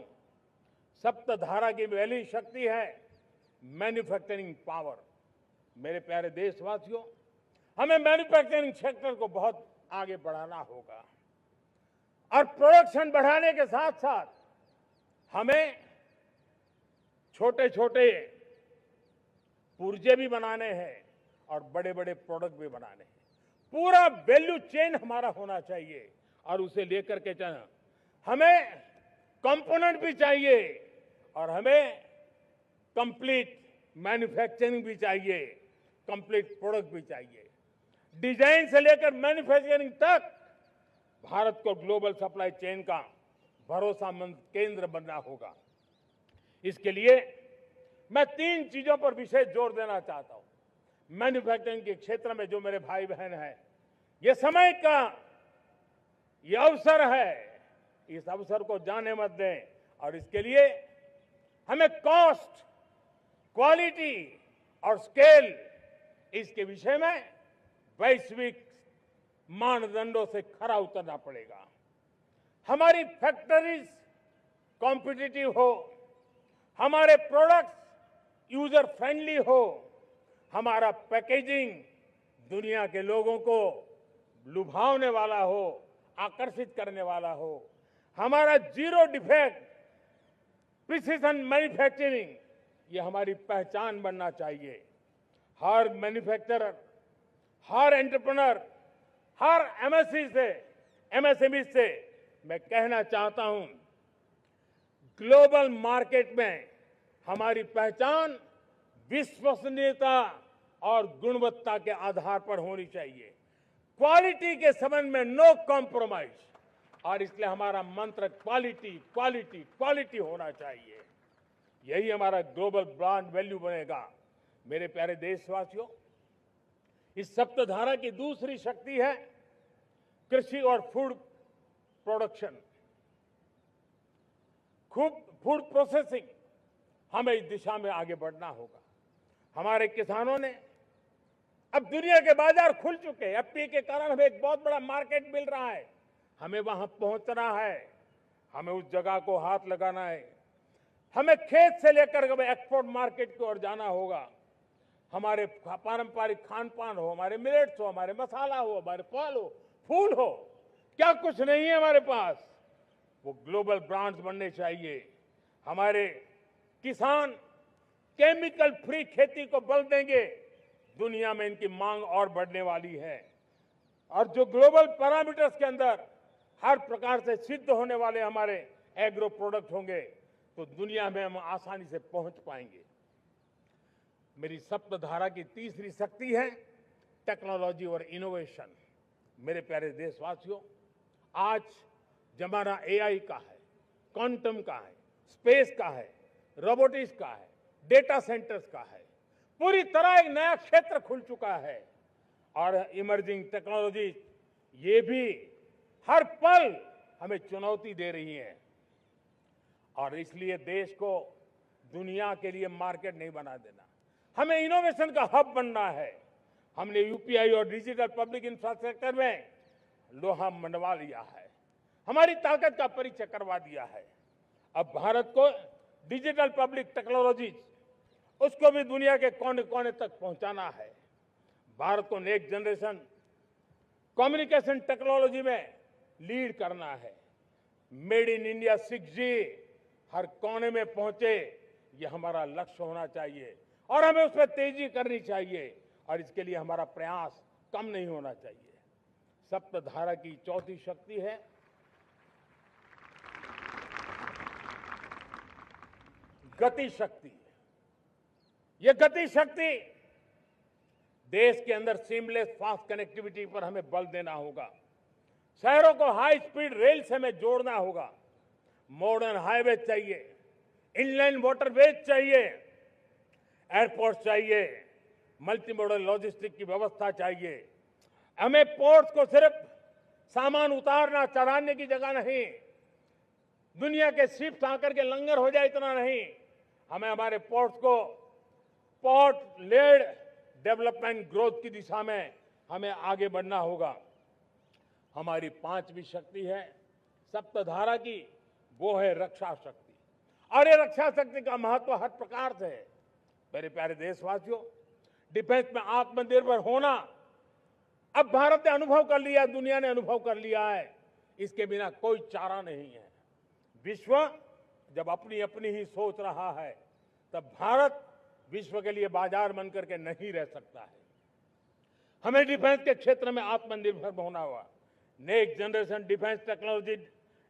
[SPEAKER 1] सप्तधारा की पहली शक्ति है मैन्युफैक्चरिंग पावर। मेरे प्यारे देशवासियों, हमें मैन्युफैक्चरिंग सेक्टर को बहुत आगे बढ़ाना होगा और प्रोडक्शन बढ़ाने के साथ साथ हमें छोटे छोटे पुर्जे भी बनाने हैं और बड़े बड़े प्रोडक्ट भी बनाने हैं। पूरा वैल्यू चेन हमारा होना चाहिए और उसे लेकर के चलना। हमें कंपोनेंट भी चाहिए और हमें कंप्लीट मैन्युफैक्चरिंग भी चाहिए, कंप्लीट प्रोडक्ट भी चाहिए। डिजाइन से लेकर मैन्युफैक्चरिंग तक भारत को ग्लोबल सप्लाई चेन का भरोसामंद केंद्र बनना होगा। इसके लिए मैं 3 चीजों पर विशेष जोर देना चाहता हूं। मैन्युफैक्चरिंग के क्षेत्र में जो मेरे भाई बहन हैं, ये समय का ये अवसर है, इस अवसर को जाने मत दें। और इसके लिए हमें कॉस्ट, क्वालिटी और स्केल, इसके विषय में वैश्विक मानदंडों से खरा उतरना पड़ेगा। हमारी फैक्ट्रीज कॉम्पिटिटिव हो, हमारे प्रोडक्ट्स यूजर फ्रेंडली हो, हमारा पैकेजिंग दुनिया के लोगों को लुभावने वाला हो, आकर्षित करने वाला हो, हमारा जीरो डिफेक्ट प्रिसिजन मैन्युफैक्चरिंग, ये हमारी पहचान बनना चाहिए। हर मैन्युफैक्चरर, हर एंटरप्रेन्योर, हर एमएसएमई से मैं कहना चाहता हूं, ग्लोबल मार्केट में हमारी पहचान विश्वसनीयता और गुणवत्ता के आधार पर होनी चाहिए। क्वालिटी के संबंध में नो कॉम्प्रोमाइज, और इसलिए हमारा मंत्र क्वालिटी, क्वालिटी, क्वालिटी होना चाहिए। यही हमारा ग्लोबल ब्रांड वैल्यू बनेगा। मेरे प्यारे देशवासियों, इस सप्तधारा की दूसरी शक्ति है कृषि और फूड प्रोडक्शन, फूड प्रोसेसिंग। हमें इस दिशा में आगे बढ़ना होगा। हमारे किसानों ने, अब दुनिया के बाजार खुल चुके हैं, एफपीए के कारण हमें एक बहुत बड़ा मार्केट मिल रहा है। हमें वहां पहुंचना है, हमें उस जगह को हाथ लगाना है। हमें खेत से लेकर एक्सपोर्ट मार्केट की ओर जाना होगा। हमारे पारंपरिक खान पान हो, हमारे मिलेट्स हो, हमारे मसाला हो, हमारे फल हो, फूल हो, क्या कुछ नहीं है हमारे पास, वो ग्लोबल ब्रांड्स बनने चाहिए। हमारे किसान केमिकल फ्री खेती को बल देंगे, दुनिया में इनकी मांग और बढ़ने वाली है। और जो ग्लोबल पैरामीटर्स के अंदर हर प्रकार से सिद्ध होने वाले हमारे एग्रो प्रोडक्ट होंगे, तो दुनिया में हम आसानी से पहुंच पाएंगे। मेरी सप्तधारा की तीसरी शक्ति है टेक्नोलॉजी और इनोवेशन। मेरे प्यारे देशवासियों, आज जमाना एआई का है, क्वांटम का है, स्पेस का है, रोबोटिक्स का है, डेटा सेंटर्स का है। पूरी तरह एक नया क्षेत्र खुल चुका है और इमर्जिंग टेक्नोलॉजी ये भी हर पल हमें चुनौती दे रही है। और इसलिए देश को दुनिया के लिए मार्केट नहीं बना देना, हमें इनोवेशन का हब बनना है। हमने यूपीआई और डिजिटल पब्लिक इंफ्रास्ट्रक्चर में लोहा मनवा लिया है, हमारी ताकत का परिचय करवा दिया है। अब भारत को डिजिटल पब्लिक टेक्नोलॉजी उसको भी दुनिया के कोने कोने तक पहुंचाना है। भारत को नेक्स्ट जनरेशन कम्युनिकेशन टेक्नोलॉजी में लीड करना है। मेड इन इंडिया 6G हर कोने में पहुंचे, ये हमारा लक्ष्य होना चाहिए और हमें उसमें तेजी करनी चाहिए और इसके लिए हमारा प्रयास कम नहीं होना चाहिए। सप्तधारा की चौथी शक्ति है गति शक्ति। ये गति शक्ति देश के अंदर सीमलेस फास्ट कनेक्टिविटी पर हमें बल देना होगा। शहरों को हाई स्पीड रेल से हमें जोड़ना होगा। मॉडर्न हाईवे चाहिए, इनलैंड वाटरवेज चाहिए, एयरपोर्ट चाहिए, मल्टी मॉडल लॉजिस्टिक की व्यवस्था चाहिए। हमें पोर्ट्स को सिर्फ सामान उतारना चढ़ाने की जगह नहीं, दुनिया के शिप्स आकर के लंगर हो जाए इतना नहीं, हमें हमारे पोर्ट्स को पोर्ट लेड डेवलपमेंट ग्रोथ की दिशा में हमें आगे बढ़ना होगा। हमारी पांचवी शक्ति है सप्तधारा की, वो है रक्षा शक्ति। और ये रक्षा शक्ति का महत्व हर प्रकार से है। मेरे प्यारे देशवासियों, डिफेंस में आत्मनिर्भर होना अब भारत ने अनुभव कर लिया, दुनिया ने अनुभव कर लिया है, इसके बिना कोई चारा नहीं है। विश्व जब अपनी अपनी ही सोच रहा है, तब भारत विश्व के लिए बाजार बन करके नहीं रह सकता है। हमें डिफेंस के क्षेत्र में आत्मनिर्भर होना होगा। Next generation defence technology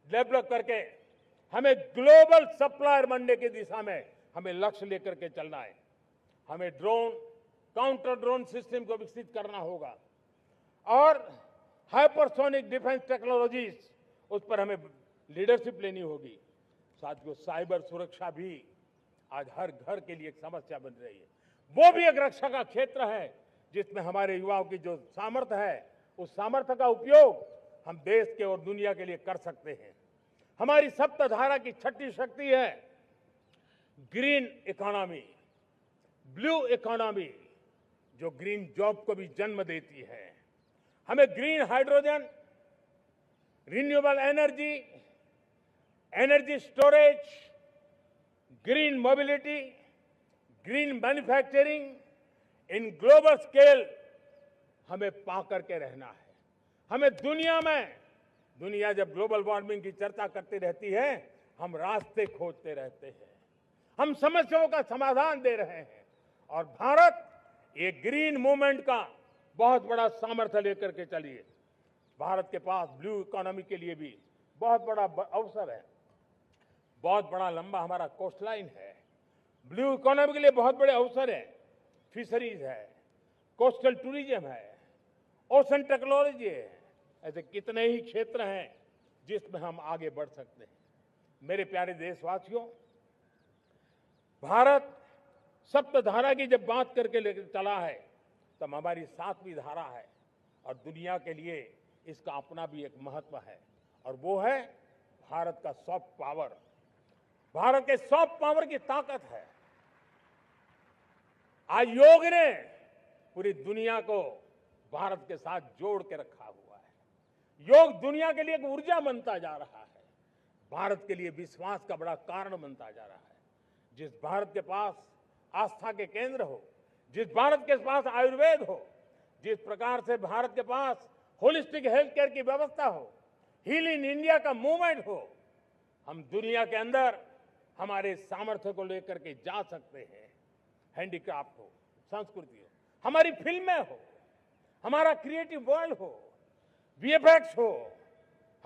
[SPEAKER 1] develop करके हमें ग्लोबल सप्लायर बनने की दिशा में हमें लक्ष्य लेकर के चलना है। हमें ड्रोन, काउंटर ड्रोन सिस्टम को विकसित करना होगा और हाइपरसोनिक डिफेंस टेक्नोलॉजीज, उस पर हमें लीडरशिप लेनी होगी। साथियों, साइबर सुरक्षा भी आज हर घर के लिए एक समस्या बन रही है। वो भी एक रक्षा का क्षेत्र है जिसमें हमारे युवाओं की जो सामर्थ्य है, उस सामर्थ्य का उपयोग हम देश के और दुनिया के लिए कर सकते हैं। हमारी सप्तधारा की छठी शक्ति है ग्रीन इकोनॉमी, ब्लू इकोनॉमी, जो ग्रीन जॉब को भी जन्म देती है। हमें green hydrogen, renewable energy, energy storage, green mobility, green manufacturing in global scale हमें पा करके रहना है। हमें दुनिया जब ग्लोबल वार्मिंग की चर्चा करती रहती है, हम रास्ते खोजते रहते हैं, हम समस्याओं का समाधान दे रहे हैं और भारत एक ग्रीन मूवमेंट का बहुत बड़ा सामर्थ्य लेकर के चलिए। भारत के पास ब्लू इकोनॉमी के लिए भी बहुत बड़ा अवसर है। बहुत बड़ा लंबा हमारा कोस्ट लाइन है। ब्लू इकोनॉमी के लिए बहुत बड़े अवसर है। फिशरीज है, कोस्टल टूरिज्म है, ओशन टेक्नोलॉजी है। ऐसे कितने ही क्षेत्र हैं जिसमें हम आगे बढ़ सकते हैं। मेरे प्यारे देशवासियों, भारत सप्तधारा की जब बात करके लेकर चला है, तब हमारी सातवीं धारा है और दुनिया के लिए इसका अपना भी एक महत्व है और वो है भारत का सॉफ्ट पावर। भारत के सॉफ्ट पावर की ताकत है। आज योग ने पूरी दुनिया को भारत के साथ जोड़ के रखा हुआ है। योग दुनिया के लिए एक ऊर्जा बनता जा रहा है, भारत के लिए विश्वास का बड़ा कारण बनता जा रहा है। जिस भारत के पास आस्था के केंद्र हो, जिस भारत के पास आयुर्वेद हो, जिस प्रकार से भारत के पास होलिस्टिक हेल्थ केयर की व्यवस्था हो, हील इन इंडिया का मूवमेंट हो, हम दुनिया के अंदर हमारे सामर्थ्य को लेकर के जा सकते हैं। हैंडीक्राफ्ट हो, संस्कृति हो, हमारी फिल्में हो, हमारा क्रिएटिव वर्ल्ड हो, वीएफएक्स हो,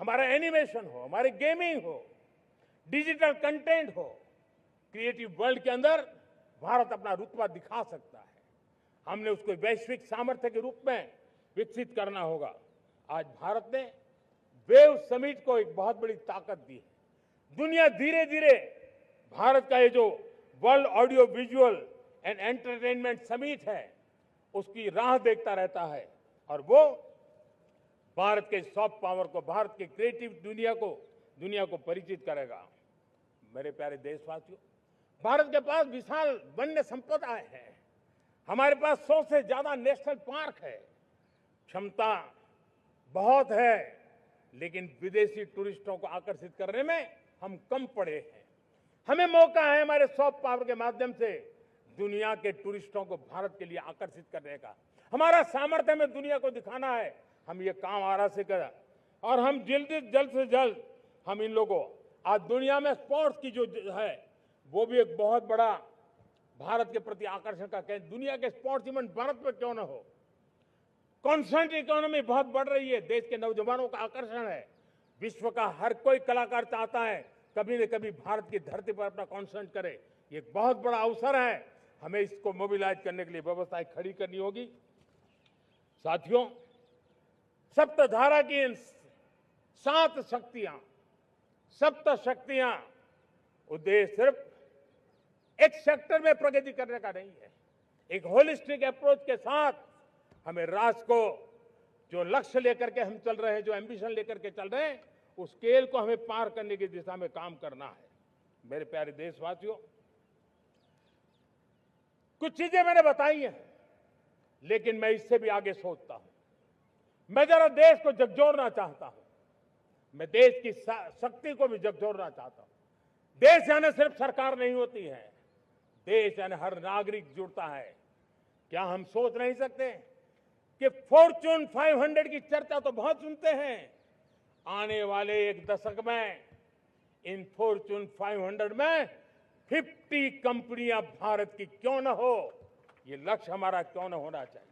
[SPEAKER 1] हमारा एनिमेशन हो, हमारी गेमिंग हो, डिजिटल कंटेंट हो, क्रिएटिव वर्ल्ड के अंदर भारत अपना रुतबा दिखा सकता है। हमने उसको वैश्विक सामर्थ्य के रूप में विकसित करना होगा। आज भारत ने वेव समिट को एक बहुत बड़ी ताकत दी है। दुनिया धीरे धीरे भारत का ये जो world audio visual and entertainment summit है, उसकी राह देखता रहता है और वो भारत के सॉफ्ट पावर को, भारत के क्रिएटिव दुनिया को परिचित करेगा। मेरे प्यारे देशवासियों, भारत के पास विशाल वन्य संपदा है। हमारे पास 100 से ज्यादा नेशनल पार्क है, क्षमता बहुत है, लेकिन विदेशी टूरिस्टों को आकर्षित करने में हम कम पड़े हैं। हमें मौका है हमारे सॉफ्ट पावर के माध्यम से दुनिया के टूरिस्टों को भारत के लिए आकर्षित करने का। हमारा सामर्थ्य में दुनिया को दिखाना है। हम ये काम आरा से करें और हम जल्द से जल्द हम इन लोगों, आज दुनिया में स्पोर्ट्स की जो है वो भी एक बहुत बड़ा भारत के प्रति आकर्षण का केंद्र। दुनिया के स्पोर्ट्स इवेंट भारत में क्यों न हो। कॉन्स्टेंट इकोनॉमी बहुत बढ़ रही है, देश के नौजवानों का आकर्षण है। विश्व का हर कोई कलाकार चाहता है कभी न कभी भारत की धरती पर अपना कॉन्सर्ट करे। ये एक बहुत बड़ा अवसर है, हमें इसको मोबिलाइज करने के लिए व्यवस्थाएं खड़ी करनी होगी। साथियों, सप्तधारा की इन 7 शक्तियां, सप्त शक्तियां, उद्देश्य सिर्फ एक सेक्टर में प्रगति करने का नहीं है। एक होलिस्टिक अप्रोच के साथ हमें राष्ट्र को जो लक्ष्य लेकर के हम चल रहे हैं, जो एम्बिशन लेकर के चल रहे हैं, उस स्केल को हमें पार करने की दिशा में काम करना है। मेरे प्यारे देशवासियों, कुछ चीजें मैंने बताई हैं, लेकिन मैं इससे भी आगे सोचता हूं। मैं जरा देश को झकझोरना चाहता हूं। मैं देश की शक्ति को भी झकझोरना चाहता हूं। देश यानी सिर्फ सरकार नहीं होती है, देश यानी हर नागरिक जुड़ता है। क्या हम सोच नहीं सकते कि फॉर्च्यून 500 की चर्चा तो बहुत सुनते हैं, आने वाले एक दशक में इन फॉर्च्यून 500 में 50 कंपनियां भारत की क्यों न हो, ये लक्ष्य हमारा क्यों न होना चाहिए।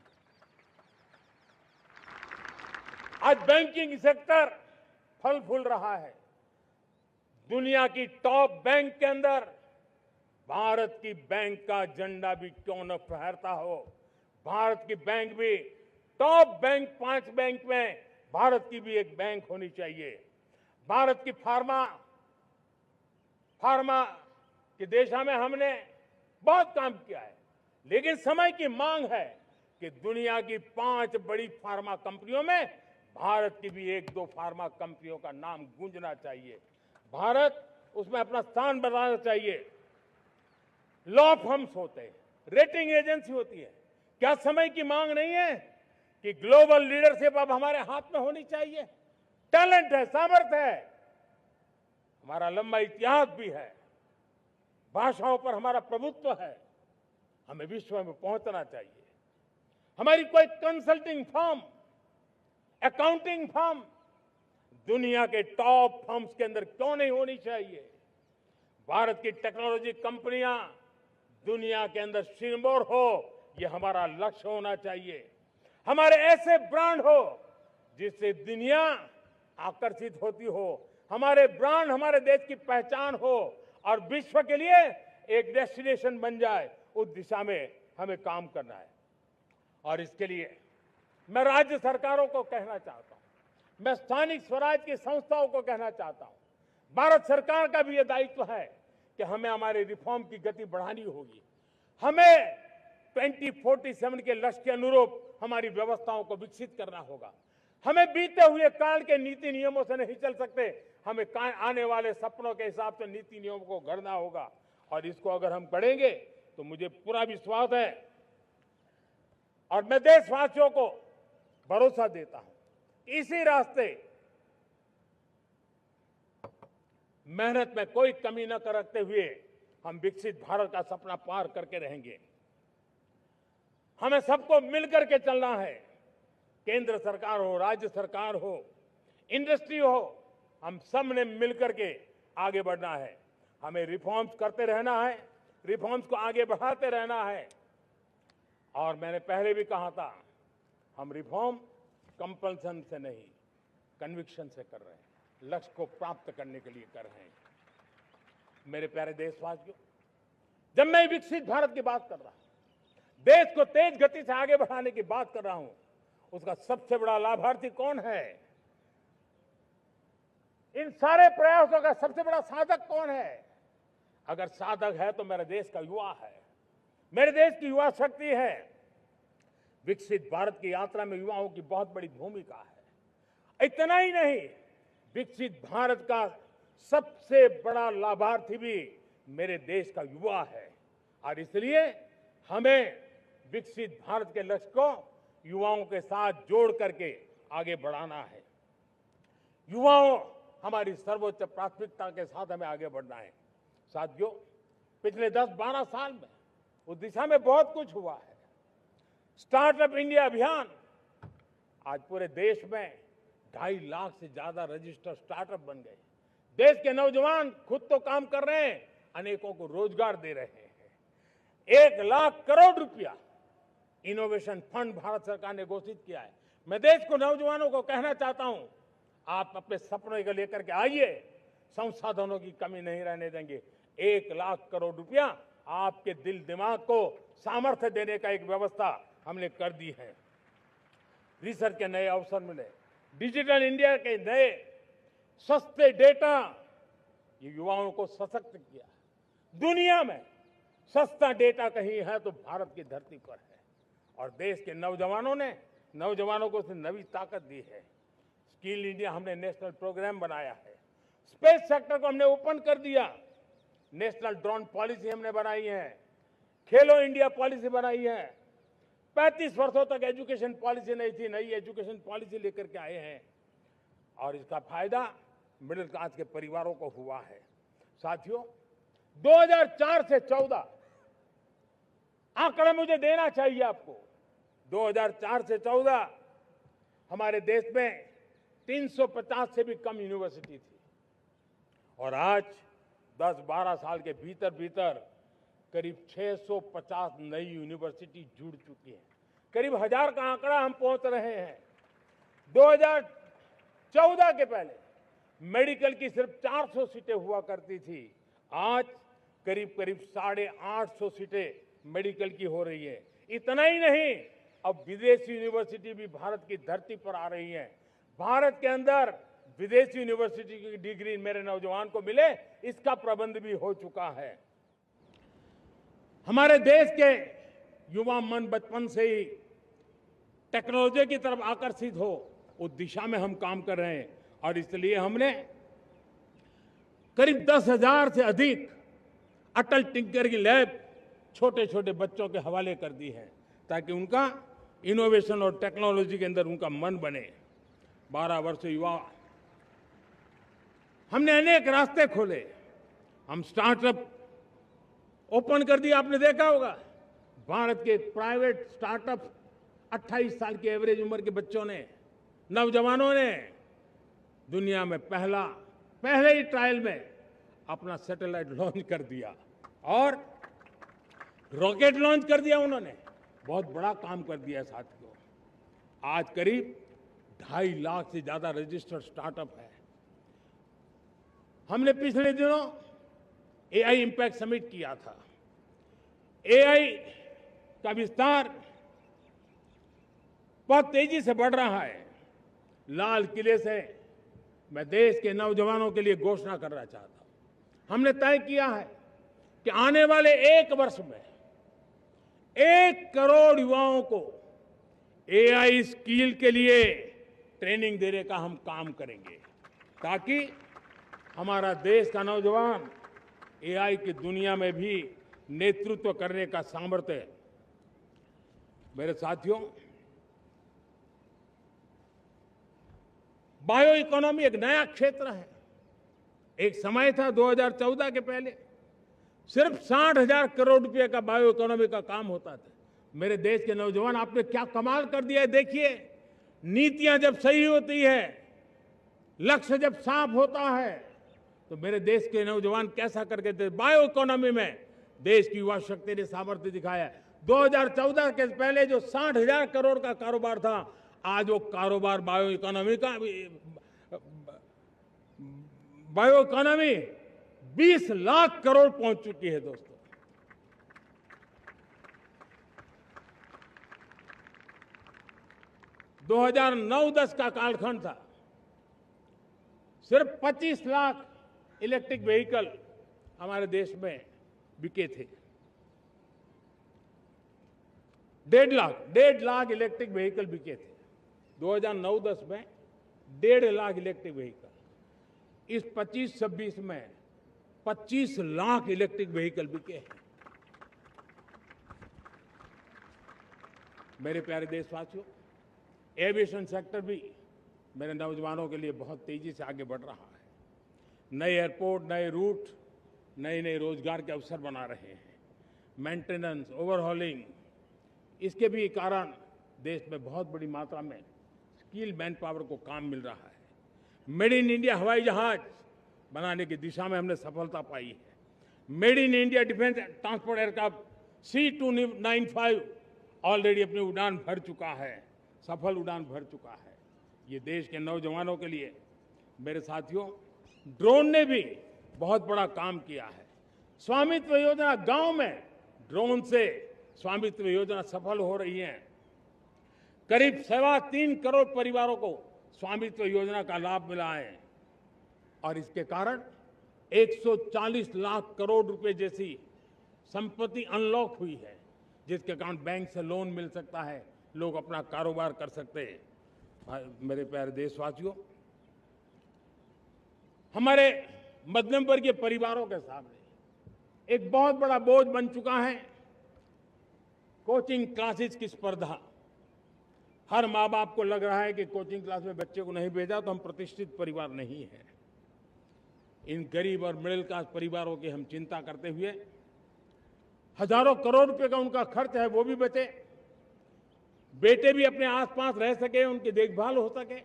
[SPEAKER 1] आज बैंकिंग सेक्टर फल फूल रहा है। दुनिया की टॉप बैंक के अंदर भारत की बैंक का झंडा भी क्यों न फहरता हो। भारत की बैंक भी टॉप बैंक 5 बैंक में भारत की भी एक बैंक होनी चाहिए। भारत की फार्मा की दिशा में हमने बहुत काम किया है, लेकिन समय की मांग है कि दुनिया की 5 बड़ी फार्मा कंपनियों में भारत की भी 1-2 फार्मा कंपनियों का नाम गूंजना चाहिए। भारत उसमें अपना स्थान बनाना चाहिए। लॉ फर्म्स होते हैं, रेटिंग एजेंसी होती है। क्या समय की मांग नहीं है कि ग्लोबल लीडरशिप अब हमारे हाथ में होनी चाहिए। टैलेंट है, सामर्थ्य है, हमारा लंबा इतिहास भी है, भाषाओं पर हमारा प्रभुत्व है, हमें विश्व में पहुंचना चाहिए। हमारी कोई कंसल्टिंग फर्म, अकाउंटिंग फर्म दुनिया के टॉप फर्म्स के अंदर क्यों नहीं होनी चाहिए। भारत की टेक्नोलॉजी कंपनियां दुनिया के अंदर सिरमौर हो, यह हमारा लक्ष्य होना चाहिए। हमारे ऐसे ब्रांड हो जिससे दुनिया आकर्षित होती हो, हमारे ब्रांड हमारे देश की पहचान हो और विश्व के लिए एक डेस्टिनेशन बन जाए, उस दिशा में हमें काम करना है। और इसके लिए मैं राज्य सरकारों को कहना चाहता हूं, मैं स्थानिक स्वराज की संस्थाओं को कहना चाहता हूं, भारत सरकार का भी यह दायित्व है कि हमें हमारे रिफॉर्म की गति बढ़ानी होगी। हमें 2047 के लक्ष्य के अनुरूप हमारी व्यवस्थाओं को विकसित करना होगा। हमें बीते हुए काल के नीति नियमों से नहीं चल सकते, हमें आने वाले सपनों के हिसाब से नीति नियमों को गढ़ना होगा। और इसको अगर हम करेंगे तो मुझे पूरा विश्वास है और मैं देशवासियों को भरोसा देता हूं, इसी रास्ते मेहनत में कोई कमी न करते हुए हम विकसित भारत का सपना पार करके रहेंगे। हमें सबको मिलकर के चलना है, केंद्र सरकार हो, राज्य सरकार हो, इंडस्ट्री हो, हम सब ने मिलकर के आगे बढ़ना है। हमें रिफॉर्म्स करते रहना है, रिफॉर्म्स को आगे बढ़ाते रहना है। और मैंने पहले भी कहा था, हम रिफॉर्म कंपल्सन से नहीं, कन्विक्शन से कर रहे हैं, लक्ष्य को प्राप्त करने के लिए कर रहे हैं। मेरे प्यारे देशवासियों, जब मैं विकसित भारत की बात कर रहा हूं, देश को तेज गति से आगे बढ़ाने की बात कर रहा हूं, उसका सबसे बड़ा लाभार्थी कौन है? इन सारे प्रयासों का सबसे बड़ा साधक कौन है? अगर साधक है तो मेरे देश का युवा है, मेरे देश की युवा शक्ति है। विकसित भारत की यात्रा में युवाओं की बहुत बड़ी भूमिका है। इतना ही नहीं, विकसित भारत का सबसे बड़ा लाभार्थी भी मेरे देश का युवा है। और इसलिए हमें विकसित भारत के लक्ष्य को युवाओं के साथ जोड़ करके आगे बढ़ाना है। युवाओं हमारी सर्वोच्च प्राथमिकता के साथ हमें आगे बढ़ना है। साथियों, पिछले 10-12 साल में उस दिशा में बहुत कुछ हुआ है। स्टार्टअप इंडिया अभियान, आज पूरे देश में 2.5 लाख से ज्यादा रजिस्टर्ड स्टार्टअप बन गए। देश के नौजवान खुद तो काम कर रहे हैं, अनेकों को रोजगार दे रहे हैं। 1 लाख करोड़ रुपया इनोवेशन फंड भारत सरकार ने घोषित किया है। मैं देश को, नौजवानों को कहना चाहता हूं, आप अपने सपनों को लेकर के आइए, संसाधनों की कमी नहीं रहने देंगे। 1 लाख करोड़ रुपया आपके दिल दिमाग को सामर्थ्य देने का एक व्यवस्था हमने कर दी है। रिसर्च के नए अवसर मिले, डिजिटल इंडिया के नए सस्ते डेटा, ये युवाओं को सशक्त किया। दुनिया में सस्ता डेटा कहीं है तो भारत की धरती पर है, और देश के नौजवानों को नई ताकत दी है। स्किल इंडिया हमने नेशनल प्रोग्राम बनाया है। स्पेस सेक्टर को हमने ओपन कर दिया। नेशनल ड्रोन पॉलिसी हमने बनाई है। खेलो इंडिया पॉलिसी बनाई है। 35 वर्षों तक एजुकेशन पॉलिसी नहीं थी, नई एजुकेशन पॉलिसी लेकर के आए हैं, और इसका फायदा मिडिल क्लास के परिवारों को हुआ है। साथियों, 2004 से 14 आंकड़ा मुझे देना चाहिए आपको। 2004 से 14 हमारे देश में 350 से भी कम यूनिवर्सिटी थी, और आज 10-12 साल के भीतर भीतर करीब 650 नई यूनिवर्सिटी जुड़ चुकी है। करीब 1000 का आंकड़ा हम पहुंच रहे हैं। 2014 के पहले मेडिकल की सिर्फ 400 सीटें हुआ करती थी, आज करीब 850 सीटें मेडिकल की हो रही है। इतना ही नहीं, अब विदेशी यूनिवर्सिटी भी भारत की धरती पर आ रही है। भारत के अंदर विदेशी यूनिवर्सिटी की डिग्री मेरे नौजवान को मिले, इसका प्रबंध भी हो चुका है। हमारे देश के युवा मन बचपन से ही टेक्नोलॉजी की तरफ आकर्षित हो, उस दिशा में हम काम कर रहे हैं, और इसलिए हमने करीब 10,000 से अधिक अटल टिंकरिंग लैब छोटे छोटे बच्चों के हवाले कर दी है, ताकि उनका इनोवेशन और टेक्नोलॉजी के अंदर उनका मन बने। 12 वर्ष युवा, हमने अनेक रास्ते खोले। हम स्टार्टअप ओपन कर दिया। आपने देखा होगा, भारत के प्राइवेट स्टार्टअप 28 साल की एवरेज उम्र के बच्चों ने, नौजवानों ने दुनिया में पहले ही ट्रायल में अपना सैटेलाइट लॉन्च कर दिया और रॉकेट लॉन्च कर दिया। उन्होंने बहुत बड़ा काम कर दिया साथियों। आज करीब 2.5 लाख से ज्यादा रजिस्टर्ड स्टार्टअप है। हमने पिछले दिनों एआई इंपैक्ट समिट किया था। एआई का विस्तार बहुत तेजी से बढ़ रहा है। लाल किले से मैं देश के नौजवानों के लिए घोषणा करना चाहता हूं। हमने तय किया है कि आने वाले 1 वर्ष में 1 करोड़ युवाओं को एआई स्किल के लिए ट्रेनिंग देने का हम काम करेंगे, ताकि हमारा देश का नौजवान एआई की दुनिया में भी नेतृत्व करने का सामर्थ्य। मेरे साथियों, बायो इकोनॉमी एक नया क्षेत्र है। एक समय था 2014 के पहले सिर्फ 60,000 करोड़ रुपए का बायो इकोनॉमी का काम होता था। मेरे देश के नौजवान, आपने क्या कमाल कर दिया है। देखिए, नीतियां जब सही होती है, लक्ष्य जब साफ होता है, तो मेरे देश के नौजवान कैसा करके बायो इकोनॉमी में देश की युवा शक्ति ने सामर्थ्य दिखाया। 2014 के पहले जो 60,000 करोड़ का कारोबार था, आज वो कारोबार बायो इकोनॉमी 20 लाख करोड़ पहुंच चुकी है। दोस्तों, दो 2009-10 का कालखंड था, सिर्फ 25 लाख इलेक्ट्रिक व्हीकल हमारे देश में बिके थे। 1.5 लाख इलेक्ट्रिक व्हीकल बिके थे 2009-10 में। 1.5 लाख इलेक्ट्रिक व्हीकल। इस 25-26 में 25 लाख इलेक्ट्रिक व्हीकल बिके हैं। मेरे प्यारे देशवासियों, एविएशन सेक्टर भी मेरे नौजवानों के लिए बहुत तेजी से आगे बढ़ रहा है। नए एयरपोर्ट, नए रूट, नए नए रोजगार के अवसर बना रहे हैं। मेंटेनेंस, ओवरहॉलिंग, इसके भी कारण देश में बहुत बड़ी मात्रा में स्किल मैन पावर को काम मिल रहा है। मेड इन इंडिया हवाई जहाज बनाने की दिशा में हमने सफलता पाई है। Made in India defence transport aircraft C295 already अपनी उड़ान भर चुका है, सफल उड़ान भर चुका है। ये देश के नौजवानों के लिए, मेरे साथियों, ड्रोन ने भी बहुत बड़ा काम किया है। स्वामित्व योजना, गांव में ड्रोन से स्वामित्व योजना सफल हो रही है। करीब 3.25 करोड़ परिवारों को स्वामित्व योजना का लाभ मिला है और इसके कारण 140 लाख करोड़ रुपए जैसी संपत्ति अनलॉक हुई है, जिसके कारण बैंक से लोन मिल सकता है, लोग अपना कारोबार कर सकते हैं। मेरे प्यारे देशवासियों, हमारे मध्यम वर्गीय परिवारों के सामने एक बहुत बड़ा बोझ बन चुका है कोचिंग क्लासेस की स्पर्धा। हर माँ बाप को लग रहा है कि कोचिंग क्लास में बच्चे को नहीं भेजा तो हम प्रतिष्ठित परिवार नहीं है। इन गरीब और मिडिल क्लास परिवारों की हम चिंता करते हुए हजारों करोड़ रुपए का उनका खर्च है वो भी बचे, बेटे भी अपने आसपास रह सके, उनकी देखभाल हो सके,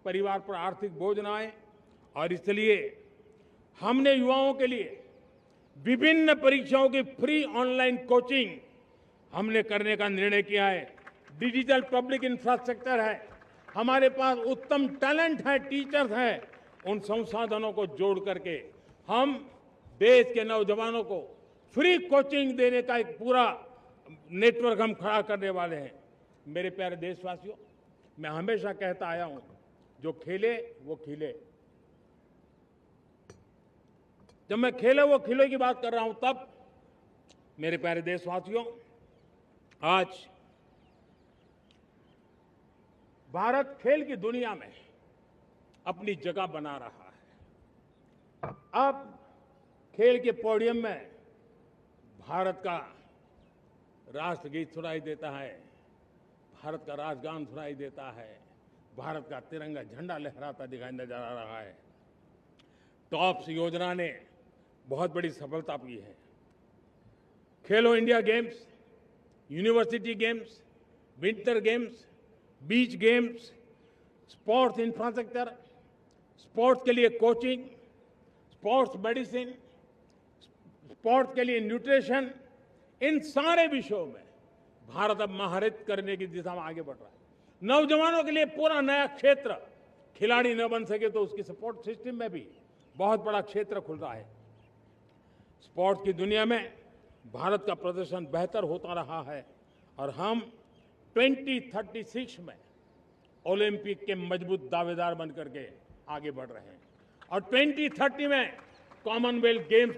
[SPEAKER 1] परिवार पर आर्थिक बोझ न आए। और इसलिए हमने युवाओं के लिए विभिन्न परीक्षाओं की फ्री ऑनलाइन कोचिंग हमने करने का निर्णय किया है। डिजिटल पब्लिक इंफ्रास्ट्रक्चर है, हमारे पास उत्तम टैलेंट है, टीचर्स हैं, उन संसाधनों को जोड़ करके हम देश के नौजवानों को फ्री कोचिंग देने का एक पूरा नेटवर्क हम खड़ा करने वाले हैं। मेरे प्यारे देशवासियों, मैं हमेशा कहता आया हूं, जो खेले वो खिले। जब मैं खेले वो खिले की बात कर रहा हूं, तब मेरे प्यारे देशवासियों, आज भारत खेल की दुनिया में अपनी जगह बना रहा है। अब खेल के पोडियम में भारत का राष्ट्रगीत सुनाई देता है, भारत का राष्ट्रगान सुनाई देता है, भारत का तिरंगा झंडा लहराता दिखाई नजर आ रहा है। टॉप्स योजना ने बहुत बड़ी सफलता पाई है। खेलो India games, university games, winter games, beach games, sports infrastructure, sports के लिए कोचिंग, स्पोर्ट्स मेडिसिन, स्पोर्ट्स के लिए न्यूट्रिशन, इन सारे विषयों में भारत अब महारत करने की दिशा में आगे बढ़ रहा है। नौजवानों के लिए पूरा नया क्षेत्र, खिलाड़ी न बन सके तो उसकी सपोर्ट सिस्टम में भी बहुत बड़ा क्षेत्र खुल रहा है। स्पोर्ट्स की दुनिया में भारत का प्रदर्शन बेहतर होता रहा है और हम 2036 में ओलंपिक के मजबूत दावेदार बनकर के आगे बढ़ रहे हैं और 2030 में कॉमनवेल्थ गेम्स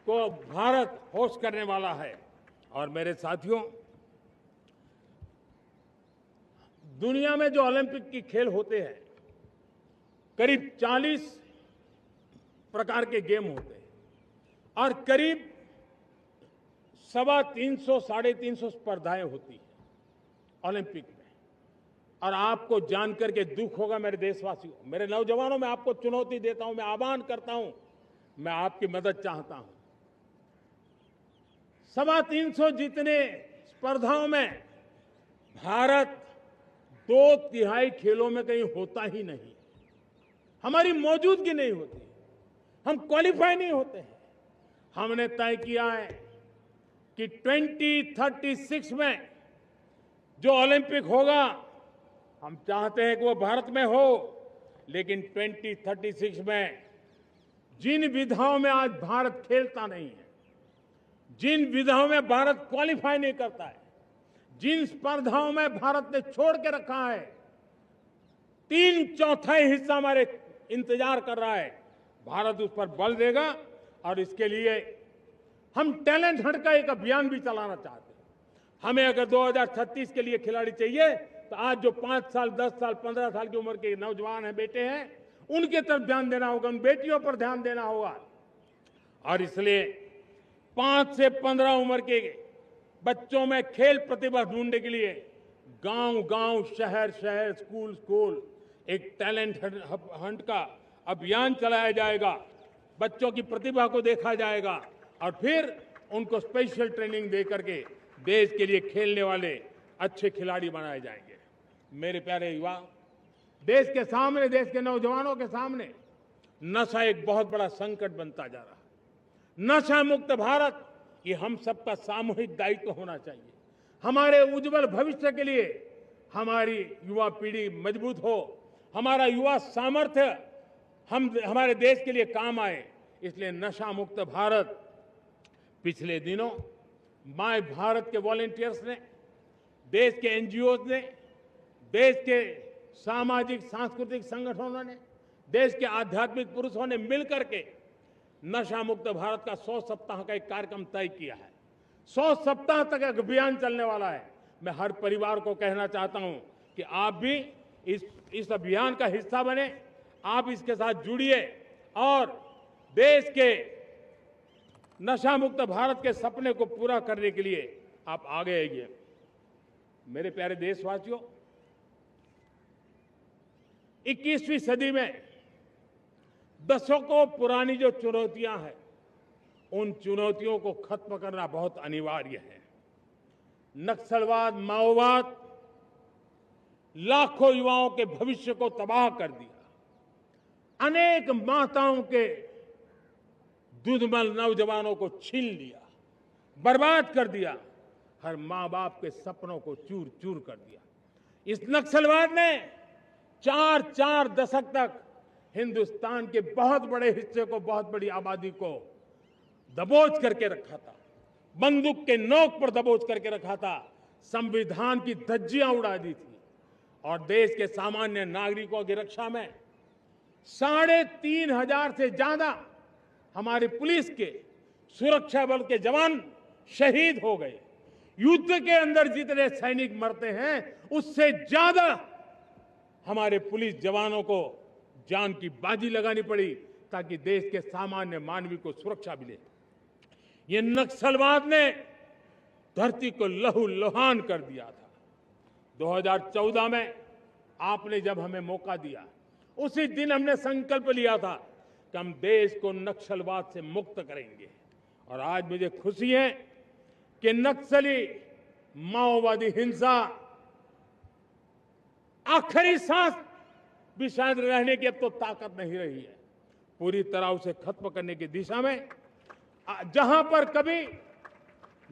[SPEAKER 1] को भारत होस्ट करने वाला है। और मेरे साथियों, दुनिया में जो ओलंपिक की खेल होते हैं, करीब 40 प्रकार के गेम होते हैं और करीब 350 साढ़े 350 स्पर्धाएं होती हैं ओलंपिक में। और आपको जानकर के दुख होगा मेरे देशवासियों, मेरे नौजवानों, मैं आपको चुनौती देता हूं, मैं आह्वान करता हूं, मैं आपकी मदद चाहता हूं। 350 जितने स्पर्धाओं में भारत 2/3 खेलों में कहीं होता ही नहीं, हमारी मौजूदगी नहीं होती, हम क्वालिफाई नहीं होते हैं। हमने तय किया है कि 2036 में जो ओलंपिक होगा, हम चाहते हैं कि वो भारत में हो, लेकिन 2036 में जिन विधाओं में आज भारत खेलता नहीं है, जिन विधाओं में भारत क्वालिफाई नहीं करता है, जिन स्पर्धाओं में भारत ने छोड़ के रखा है, 3/4 हिस्सा हमारे इंतजार कर रहा है। भारत उस पर बल देगा और इसके लिए हम टैलेंट हंट का एक अभियान भी चलाना चाहते हैं। हमें अगर 2036 के लिए खिलाड़ी चाहिए तो आज जो 5 साल, 10 साल, 15 साल की उम्र के नौजवान हैं, बेटे हैं, उनके तरफ ध्यान देना होगा, उन बेटियों पर ध्यान देना होगा। और इसलिए 5 से 15 उम्र के बच्चों में खेल प्रतिभा ढूंढने के लिए गांव गांव, शहर शहर, स्कूल स्कूल एक टैलेंट हंट का अभियान चलाया जाएगा। बच्चों की प्रतिभा को देखा जाएगा और फिर उनको स्पेशल ट्रेनिंग दे करके देश के लिए खेलने वाले अच्छे खिलाड़ी बनाए जाएंगे। मेरे प्यारे युवा, देश के सामने, देश के नौजवानों के सामने नशा एक बहुत बड़ा संकट बनता जा रहा है। नशा मुक्त भारत ये हम सबका सामूहिक दायित्व होना चाहिए। हमारे उज्जवल भविष्य के लिए हमारी युवा पीढ़ी मजबूत हो, हमारा युवा सामर्थ्य हमारे देश के लिए काम आए, इसलिए नशा मुक्त भारत। पिछले दिनों माय भारत के वॉलंटियर्स ने, देश के एनजीओ ने, देश के सामाजिक सांस्कृतिक संगठनों ने, देश के आध्यात्मिक पुरुषों ने मिलकर के नशा मुक्त भारत का 100 सप्ताह का एक कार्यक्रम तय किया है। 100 सप्ताह तक एक अभियान चलने वाला है। मैं हर परिवार को कहना चाहता हूं कि आप भी इस अभियान का हिस्सा बने, आप इसके साथ जुड़िए और देश के नशा मुक्त भारत के सपने को पूरा करने के लिए आप आगे आइए। मेरे प्यारे देशवासियों, 21वीं सदी में दशकों पुरानी जो चुनौतियां हैं, उन चुनौतियों को खत्म करना बहुत अनिवार्य है। नक्सलवाद, माओवाद लाखों युवाओं के भविष्य को तबाह कर दिया। अनेक माताओं के दूधमल नौजवानों को छीन लिया, बर्बाद कर दिया। हर मां बाप के सपनों को चूर चूर कर दिया। इस नक्सलवाद ने 4 दशक तक हिंदुस्तान के बहुत बड़े हिस्से को, बहुत बड़ी आबादी को दबोच करके रखा था, बंदूक के नोक पर दबोच करके रखा था, संविधान की धज्जियां उड़ा दी थी और देश के सामान्य नागरिकों की रक्षा में 3,500 से ज्यादा हमारी पुलिस के, सुरक्षा बल के जवान शहीद हो गए। युद्ध के अंदर जितने सैनिक मरते हैं, उससे ज्यादा हमारे पुलिस जवानों को जान की बाजी लगानी पड़ी ताकि देश के सामान्य मानवी को सुरक्षा मिले। ये नक्सलवाद ने धरती को लहूलुहान कर दिया था। 2014 में आपने जब हमें मौका दिया, उसी दिन हमने संकल्प लिया था कि हम देश को नक्सलवाद से मुक्त करेंगे। और आज मुझे खुशी है कि नक्सली माओवादी हिंसा आखिरी सांस भी शायद रहने की अब तो ताकत नहीं रही है। पूरी तरह उसे खत्म करने की दिशा में जहां पर कभी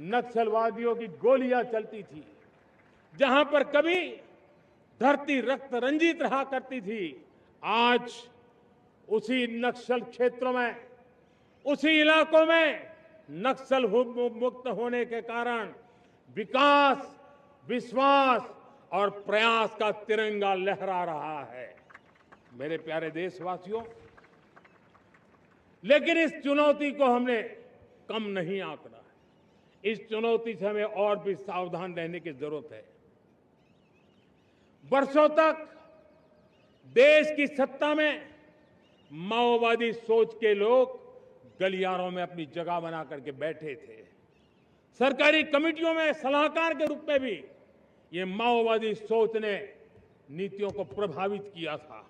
[SPEAKER 1] नक्सलवादियों की गोलियां चलती थी, जहां पर कभी धरती रक्त रंजित रहा करती थी, आज उसी नक्सल क्षेत्रों में, उसी इलाकों में नक्सल मुक्त होने के कारण विकास, विश्वास और प्रयास का तिरंगा लहरा रहा है। मेरे प्यारे देशवासियों, लेकिन इस चुनौती को हमने कम नहीं आंकना है। इस चुनौती से हमें और भी सावधान रहने की जरूरत है। वर्षों तक देश की सत्ता में माओवादी सोच के लोग गलियारों में अपनी जगह बना करके बैठे थे। सरकारी कमेटियों में सलाहकार के रूप में भी ये माओवादी सोच ने नीतियों को प्रभावित किया था।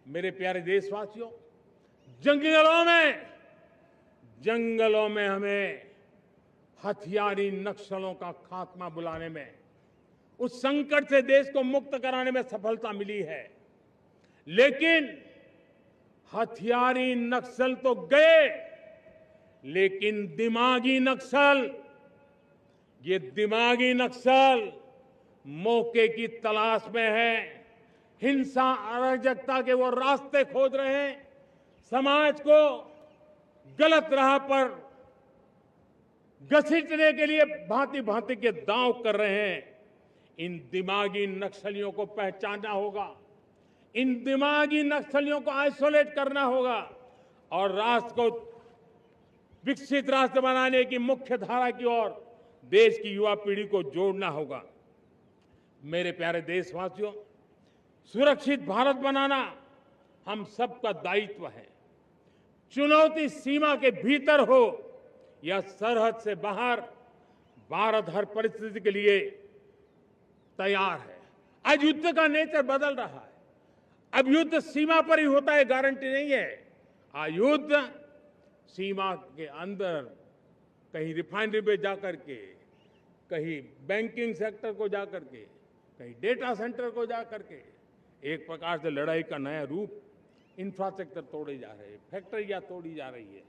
[SPEAKER 1] मेरे प्यारे देशवासियों, जंगलों में हमें हथियारी नक्सलों का खात्मा बुलाने में, उस संकट से देश को मुक्त कराने में सफलता मिली है। लेकिन हथियारी नक्सल तो गए, लेकिन दिमागी नक्सल, ये दिमागी नक्सल मौके की तलाश में है। हिंसा, अराजकता के वो रास्ते खोज रहे हैं, समाज को गलत राह पर घसीटने के लिए भांति भांति के दांव कर रहे हैं। इन दिमागी नक्सलियों को पहचानना होगा, इन दिमागी नक्सलियों को आइसोलेट करना होगा और राष्ट्र को विकसित राष्ट्र बनाने की मुख्य धारा की ओर देश की युवा पीढ़ी को जोड़ना होगा। मेरे प्यारे देशवासियों, सुरक्षित भारत बनाना हम सबका दायित्व है। चुनौती सीमा के भीतर हो या सरहद से बाहर, भारत हर परिस्थिति के लिए तैयार है। आज युद्ध का नेचर बदल रहा है। अब युद्ध सीमा पर ही होता है, गारंटी नहीं है। आज युद्ध सीमा के अंदर कहीं रिफाइनरी पे जाकर के, कहीं बैंकिंग सेक्टर को जाकर के, कहीं डेटा सेंटर को जाकर के, एक प्रकार से लड़ाई का नया रूप, इंफ्रास्ट्रक्चर तोड़े जा रहे हैं, फैक्ट्रियां तोड़ी जा रही है।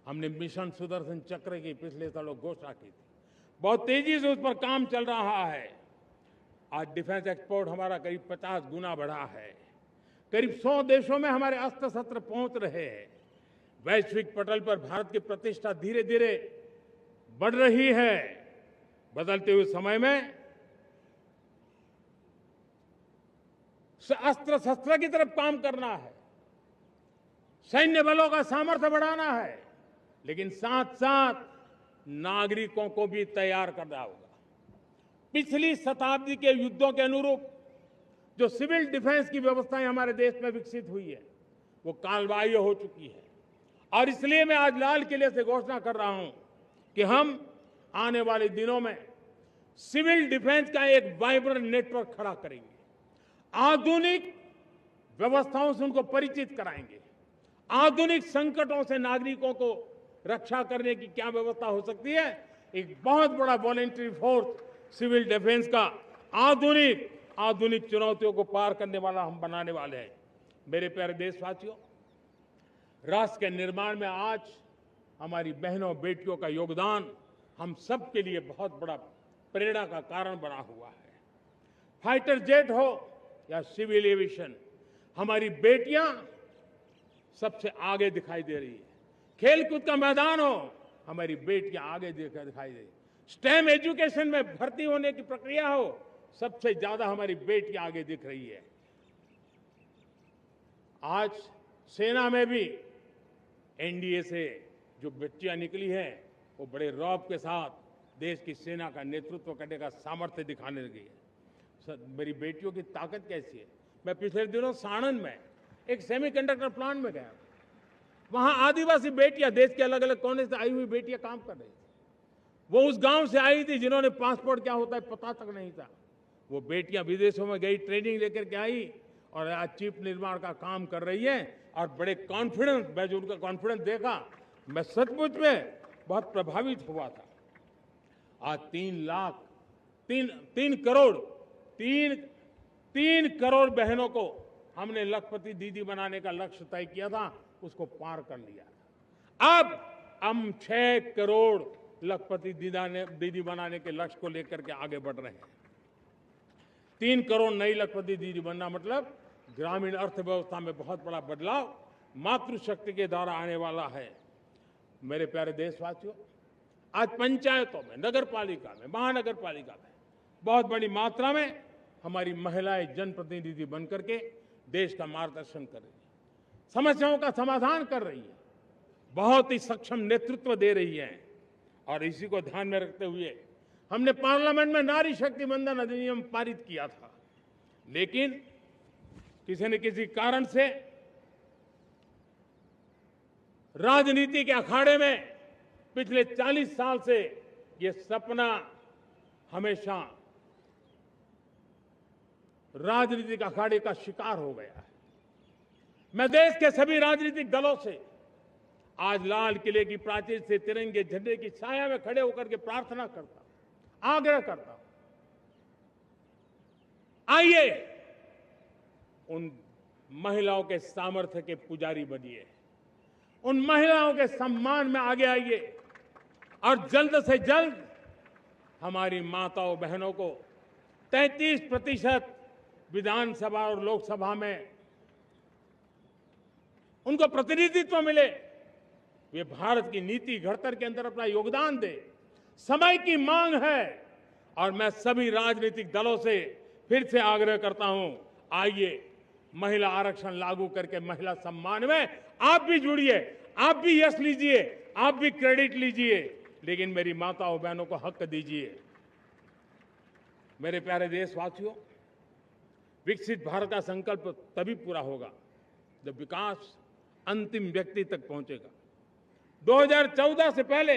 [SPEAKER 1] हमने मिशन सुदर्शन चक्र की पिछले सालों घोषणा की थी, बहुत तेजी से उस पर काम चल रहा है। आज डिफेंस एक्सपोर्ट हमारा करीब 50 गुना बढ़ा है। करीब 100 देशों में हमारे अस्त्र शस्त्र पहुंच रहे हैं। वैश्विक पटल पर भारत की प्रतिष्ठा धीरे धीरे बढ़ रही है। बदलते हुए समय में अस्त्र शस्त्र की तरफ काम करना है, सैन्य बलों का सामर्थ्य बढ़ाना है, लेकिन साथ साथ नागरिकों को भी तैयार करना होगा। पिछली शताब्दी के युद्धों के अनुरूप जो सिविल डिफेंस की व्यवस्थाएं हमारे देश में विकसित हुई है, वो कालबाह्य हो चुकी है। और इसलिए मैं आज लाल किले से घोषणा कर रहा हूं कि हम आने वाले दिनों में सिविल डिफेंस का एक वाइब्रेंट नेटवर्क खड़ा करेंगे। आधुनिक व्यवस्थाओं से उनको परिचित कराएंगे। आधुनिक संकटों से नागरिकों को रक्षा करने की क्या व्यवस्था हो सकती है, एक बहुत बड़ा वॉलंटरी फोर्स सिविल डिफेंस का आधुनिक चुनौतियों को पार करने वाला हम बनाने वाले हैं। मेरे प्यारे देशवासियों, राष्ट्र के निर्माण में आज हमारी बहनों बेटियों का योगदान हम सब के लिए बहुत बड़ा प्रेरणा का कारण बना हुआ है। फाइटर जेट हो या सिविल एविएशन, हमारी बेटियां सबसे आगे दिखाई दे रही है। खेलकूद का मैदान हो, हमारी बेटियां आगे दिखाई दे रही है। स्टेम एजुकेशन में भर्ती होने की प्रक्रिया हो, सबसे ज्यादा हमारी बेटियां आगे दिख रही है। आज सेना में भी एनडीए से जो बच्चियां निकली हैं, वो बड़े रौब के साथ देश की सेना का नेतृत्व करने का सामर्थ्य दिखाने लगी है। मेरी बेटियों की ताकत कैसी है। मैं पिछले दिनों साणंद में एक सेमीकंडक्टर प्लांट में गया, वहां आदिवासी बेटियां, देश के अलग अलग कोने से आई हुई बेटियां काम कर रही थी। वो उस गांव से आई थी जिन्होंने पासपोर्ट क्या होता है पता तक नहीं था। वो बेटियां विदेशों में गई, ट्रेनिंग लेकर के आई और आज चिप निर्माण का काम कर रही है और बड़े कॉन्फिडेंस, मैं जो उनका कॉन्फिडेंस देखा, मैं सचमुच में बहुत प्रभावित हुआ था। आज 3 करोड़ बहनों को हमने लखपति दीदी बनाने का लक्ष्य तय किया था, उसको पार कर लिया। अब हम 6 करोड़ लखपति दीदी बनाने के लक्ष्य को लेकर के आगे बढ़ रहे हैं। 3 करोड़ नई लखपति दीदी बनना मतलब ग्रामीण अर्थव्यवस्था में बहुत बड़ा बदलाव मातृशक्ति के द्वारा आने वाला है। मेरे प्यारे देशवासियों, आज पंचायतों में, नगर पालिका में, महानगर पालिका में बहुत बड़ी मात्रा में हमारी महिलाएं जनप्रतिनिधि बनकर के देश का मार्गदर्शन कर रही है, समस्याओं का समाधान कर रही है, बहुत ही सक्षम नेतृत्व दे रही है। और इसी को ध्यान में रखते हुए हमने पार्लियामेंट में नारी शक्ति वंदन अधिनियम पारित किया था, लेकिन किसी न किसी कारण से राजनीति के अखाड़े में पिछले 40 साल से ये सपना हमेशा राजनीतिक अखाड़े का शिकार हो गया है। मैं देश के सभी राजनीतिक दलों से आज लाल किले की प्राचीर से तिरंगे झंडे की छाया में खड़े होकर के प्रार्थना करता हूं, आग्रह करता हूं, आइए उन महिलाओं के सामर्थ्य के पुजारी बनिए, उन महिलाओं के सम्मान में आगे आइए और जल्द से जल्द हमारी माताओं बहनों को 33% विधानसभा और लोकसभा में उनको प्रतिनिधित्व मिले। वे भारत की नीति घड़तर के अंदर अपना योगदान दे। समय की मांग है और मैं सभी राजनीतिक दलों से फिर से आग्रह करता हूं, आइए महिला आरक्षण लागू करके महिला सम्मान में आप भी जुड़िए, आप भी यश लीजिए, आप भी क्रेडिट लीजिए, लेकिन मेरी माताओं बहनों को हक दीजिए। मेरे प्यारे देशवासियों, विकसित भारत का संकल्प तभी पूरा होगा जब विकास अंतिम व्यक्ति तक पहुंचेगा। 2014 से पहले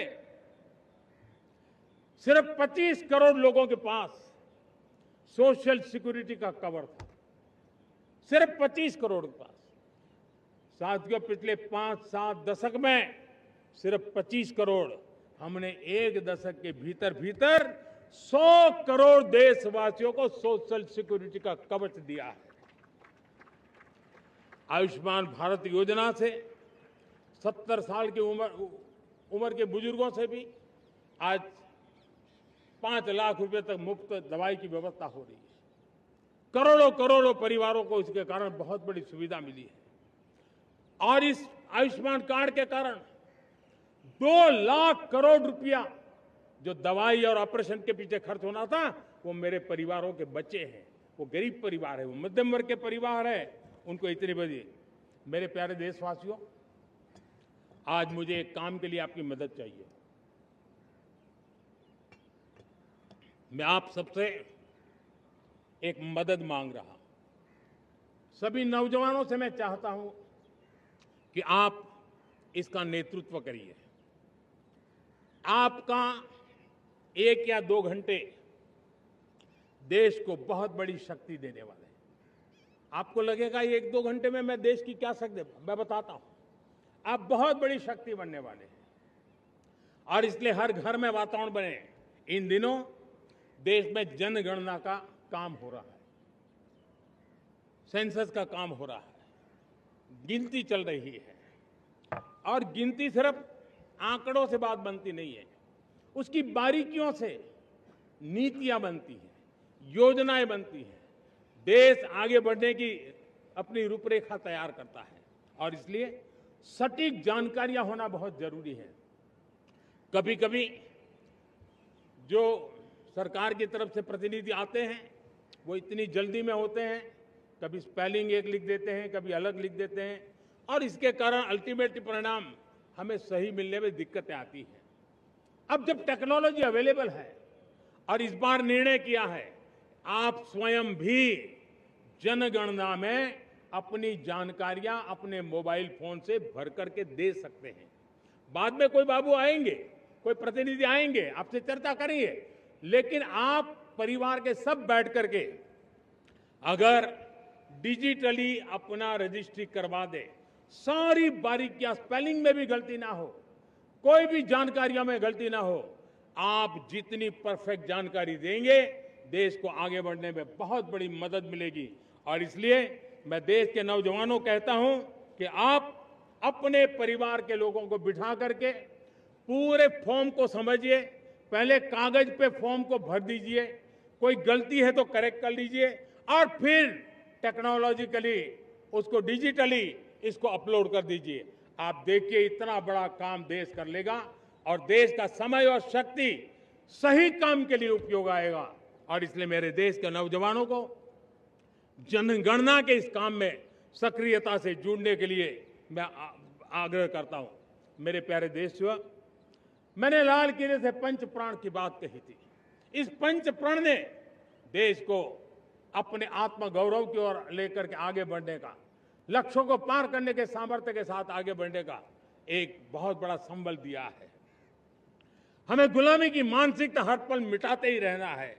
[SPEAKER 1] सिर्फ 25 करोड़ लोगों के पास सोशल सिक्योरिटी का कवर था, सिर्फ 25 करोड़ के पास। साथियों, पिछले 5-7 दशक में सिर्फ 25 करोड़, हमने एक दशक के भीतर भीतर 100 करोड़ देशवासियों को सोशल सिक्योरिटी का कवच दिया है। आयुष्मान भारत योजना से 70 साल की उम्र के बुजुर्गों से भी आज 5 लाख रुपए तक मुफ्त दवाई की व्यवस्था हो रही है। करोड़ों करोड़ों परिवारों को इसके कारण बहुत बड़ी सुविधा मिली है। और इस आयुष्मान कार्ड के कारण 2 लाख करोड़ रुपया जो दवाई और ऑपरेशन के पीछे खर्च होना था, वो मेरे परिवारों के बच्चे हैं। वो गरीब परिवार है, वो मध्यम वर्ग के परिवार है, उनको इतनी बड़ी। मेरे प्यारे देशवासियों, आज मुझे एक काम के लिए आपकी मदद चाहिए। मैं आप सबसे एक मदद मांग रहा हूं। सभी नौजवानों से मैं चाहता हूं कि आप इसका नेतृत्व करिए। आपका 1 या 2 घंटे देश को बहुत बड़ी शक्ति देने वाले हैं। आपको लगेगा 1-2 घंटे में मैं देश की क्या शक्ति, मैं बताता हूं। आप बहुत बड़ी शक्ति बनने वाले हैं और इसलिए हर घर में वातावरण बने। इन दिनों देश में जनगणना का काम हो रहा है, सेंसस का काम हो रहा है, गिनती चल रही है। और गिनती सिर्फ आंकड़ों से बात बनती नहीं है, उसकी बारीकियों से नीतियां बनती हैं, योजनाएं बनती हैं। देश आगे बढ़ने की अपनी रूपरेखा तैयार करता है और इसलिए सटीक जानकारियां होना बहुत जरूरी है। कभी कभी जो सरकार की तरफ से प्रतिनिधि आते हैं वो इतनी जल्दी में होते हैं, कभी स्पेलिंग एक लिख देते हैं, कभी अलग लिख देते हैं और इसके कारण अल्टीमेट परिणाम हमें सही मिलने में दिक्कतें आती हैं। अब जब टेक्नोलॉजी अवेलेबल है और इस बार निर्णय किया है, आप स्वयं भी जनगणना में अपनी जानकारियां अपने मोबाइल फोन से भर करके दे सकते हैं। बाद में कोई बाबू आएंगे, कोई प्रतिनिधि आएंगे, आपसे चर्चा करेंगे, लेकिन आप परिवार के सब बैठ करके अगर डिजिटली अपना रजिस्ट्री करवा दे, सारी बारीकियां, स्पेलिंग में भी गलती ना हो, कोई भी जानकारियों में गलती ना हो, आप जितनी परफेक्ट जानकारी देंगे देश को आगे बढ़ने में बहुत बड़ी मदद मिलेगी। और इसलिए मैं देश के नौजवानों को कहता हूं कि आप अपने परिवार के लोगों को बिठा करके पूरे फॉर्म को समझिए। पहले कागज पे फॉर्म को भर दीजिए, कोई गलती है तो करेक्ट कर लीजिए और फिर टेक्नोलॉजिकली उसको डिजिटली इसको अपलोड कर दीजिए। आप देखिए इतना बड़ा काम देश कर लेगा और देश का समय और शक्ति सही काम के लिए उपयोग आएगा। और इसलिए मेरे देश के नौजवानों को जनगणना के इस काम में सक्रियता से जुड़ने के लिए मैं आग्रह करता हूं। मेरे प्यारे देशवासियों, मैंने लाल किले से पंच प्राण की बात कही थी। इस पंच प्राण ने देश को अपने आत्मगौरव की ओर लेकर के आगे बढ़ने का, लक्ष्यों को पार करने के सामर्थ्य के साथ आगे बढ़ने का एक बहुत बड़ा संबल दिया है। हमें गुलामी की मानसिकता हर पल मिटाते ही रहना है।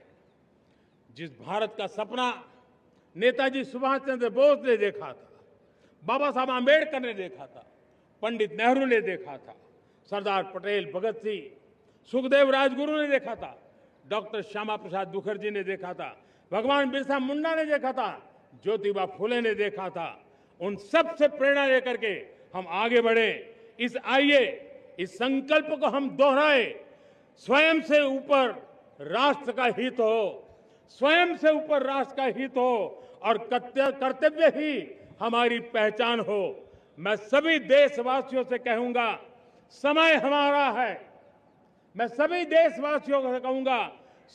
[SPEAKER 1] जिस भारत का सपना नेताजी सुभाष चंद्र बोस ने देखा था, बाबा साहब आंबेडकर ने देखा था, पंडित नेहरू ने देखा था, सरदार पटेल, भगत सिंह, सुखदेव राजगुरु ने देखा था, डॉक्टर श्यामा प्रसाद मुखर्जी ने देखा था, भगवान बिरसा मुंडा ने देखा था, ज्योतिबा फुले ने देखा था, उन सब से प्रेरणा लेकर के हम आगे बढ़े। आइए इस संकल्प को हम दोहराए, स्वयं से ऊपर राष्ट्र का हित हो, स्वयं से ऊपर राष्ट्र का हित हो और कर्तव्य ही हमारी पहचान हो। मैं सभी देशवासियों से कहूंगा, समय हमारा है। मैं सभी देशवासियों से कहूंगा,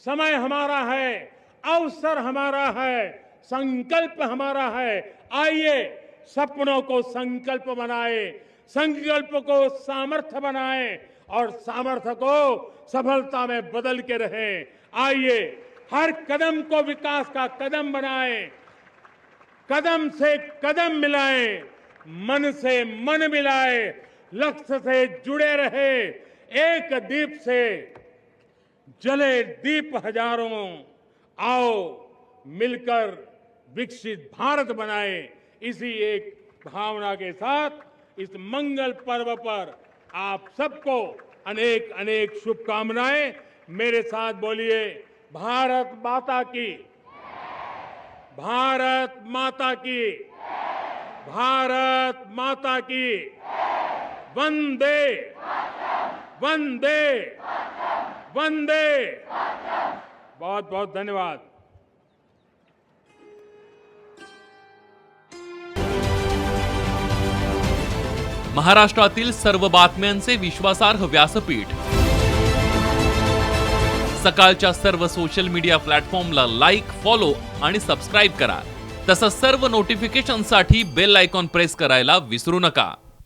[SPEAKER 1] समय हमारा है, अवसर हमारा है, संकल्प हमारा है। आइए सपनों को संकल्प बनाए, संकल्प को सामर्थ्य बनाए और सामर्थ्य को सफलता में बदल के रहें। आइए हर कदम को विकास का कदम बनाएं, कदम से कदम मिलाएं, मन से मन मिलाएं, लक्ष्य से जुड़े रहे, एक दीप से जले दीप हजारों, आओ मिलकर विकसित भारत बनाए। इसी एक भावना के साथ इस मंगल पर्व पर आप सबको अनेक अनेक शुभकामनाएं। मेरे साथ बोलिए, भारत माता की, भारत माता की, भारत माता की, वंदे वंदे वंदे। बहुत बहुत धन्यवाद।
[SPEAKER 2] महाराष्ट्रातील सर्व बातम्यांचे विश्वासार्ह व्यासपीठ, सकाळच्या सर्व सोशल मीडिया प्लॅटफॉर्मला लाईक, फॉलो आणि सबस्क्राईब करा. तसंच सर्व नोटिफिकेशनसाठी बेल आयकॉन प्रेस करायला विसरू नका.